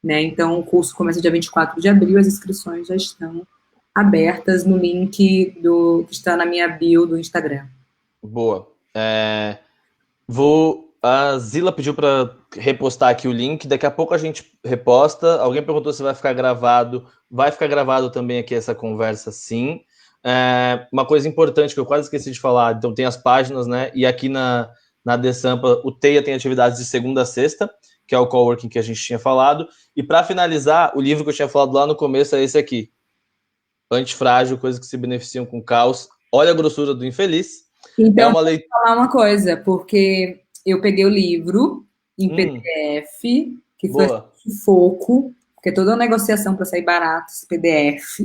Né? Então, o curso começa dia 24 de abril, as inscrições já estão abertas no link que está na minha bio do Instagram. Boa. A Zila pediu para repostar aqui o link. Daqui a pouco a gente reposta. Alguém perguntou se vai ficar gravado. Vai ficar gravado também aqui essa conversa, sim. Uma coisa importante que eu quase esqueci de falar. Então, tem as páginas, né? E aqui na Desampa, o TEIA tem atividades de segunda a sexta, que é o coworking que a gente tinha falado. E para finalizar, o livro que eu tinha falado lá no começo é esse aqui: Antifrágil, Coisas que se Beneficiam com Caos. Olha a grossura do infeliz. Então, vou falar uma coisa, porque eu peguei o livro em PDF, que foi sufoco, porque toda uma negociação para sair barato esse PDF,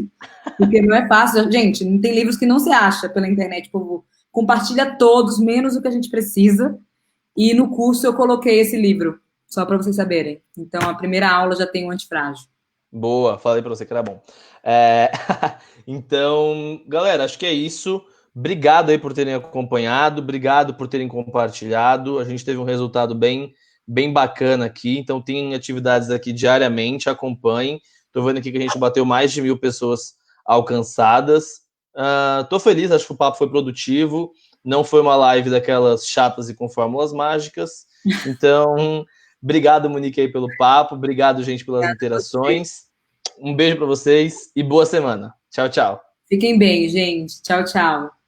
porque não é fácil. Gente, não tem livros que não se acha pela internet, o povo compartilha todos, menos o que a gente precisa, e no curso eu coloquei esse livro, só para vocês saberem. Então, a primeira aula já tem o Antifrágil. Boa, falei para você que era bom. Então, galera, acho que é isso. Obrigado aí por terem acompanhado, obrigado por terem compartilhado. A gente teve um resultado bem bacana aqui, então tem atividades aqui diariamente, acompanhem. Tô vendo aqui que a gente bateu mais de 1.000 pessoas alcançadas. Tô feliz, acho que o papo foi produtivo. Não foi uma live daquelas chatas e com fórmulas mágicas. Então, obrigado, Monique, aí pelo papo. Obrigado, gente, pelas interações. Um beijo para vocês e boa semana. Tchau, tchau. Fiquem bem, gente. Tchau, tchau.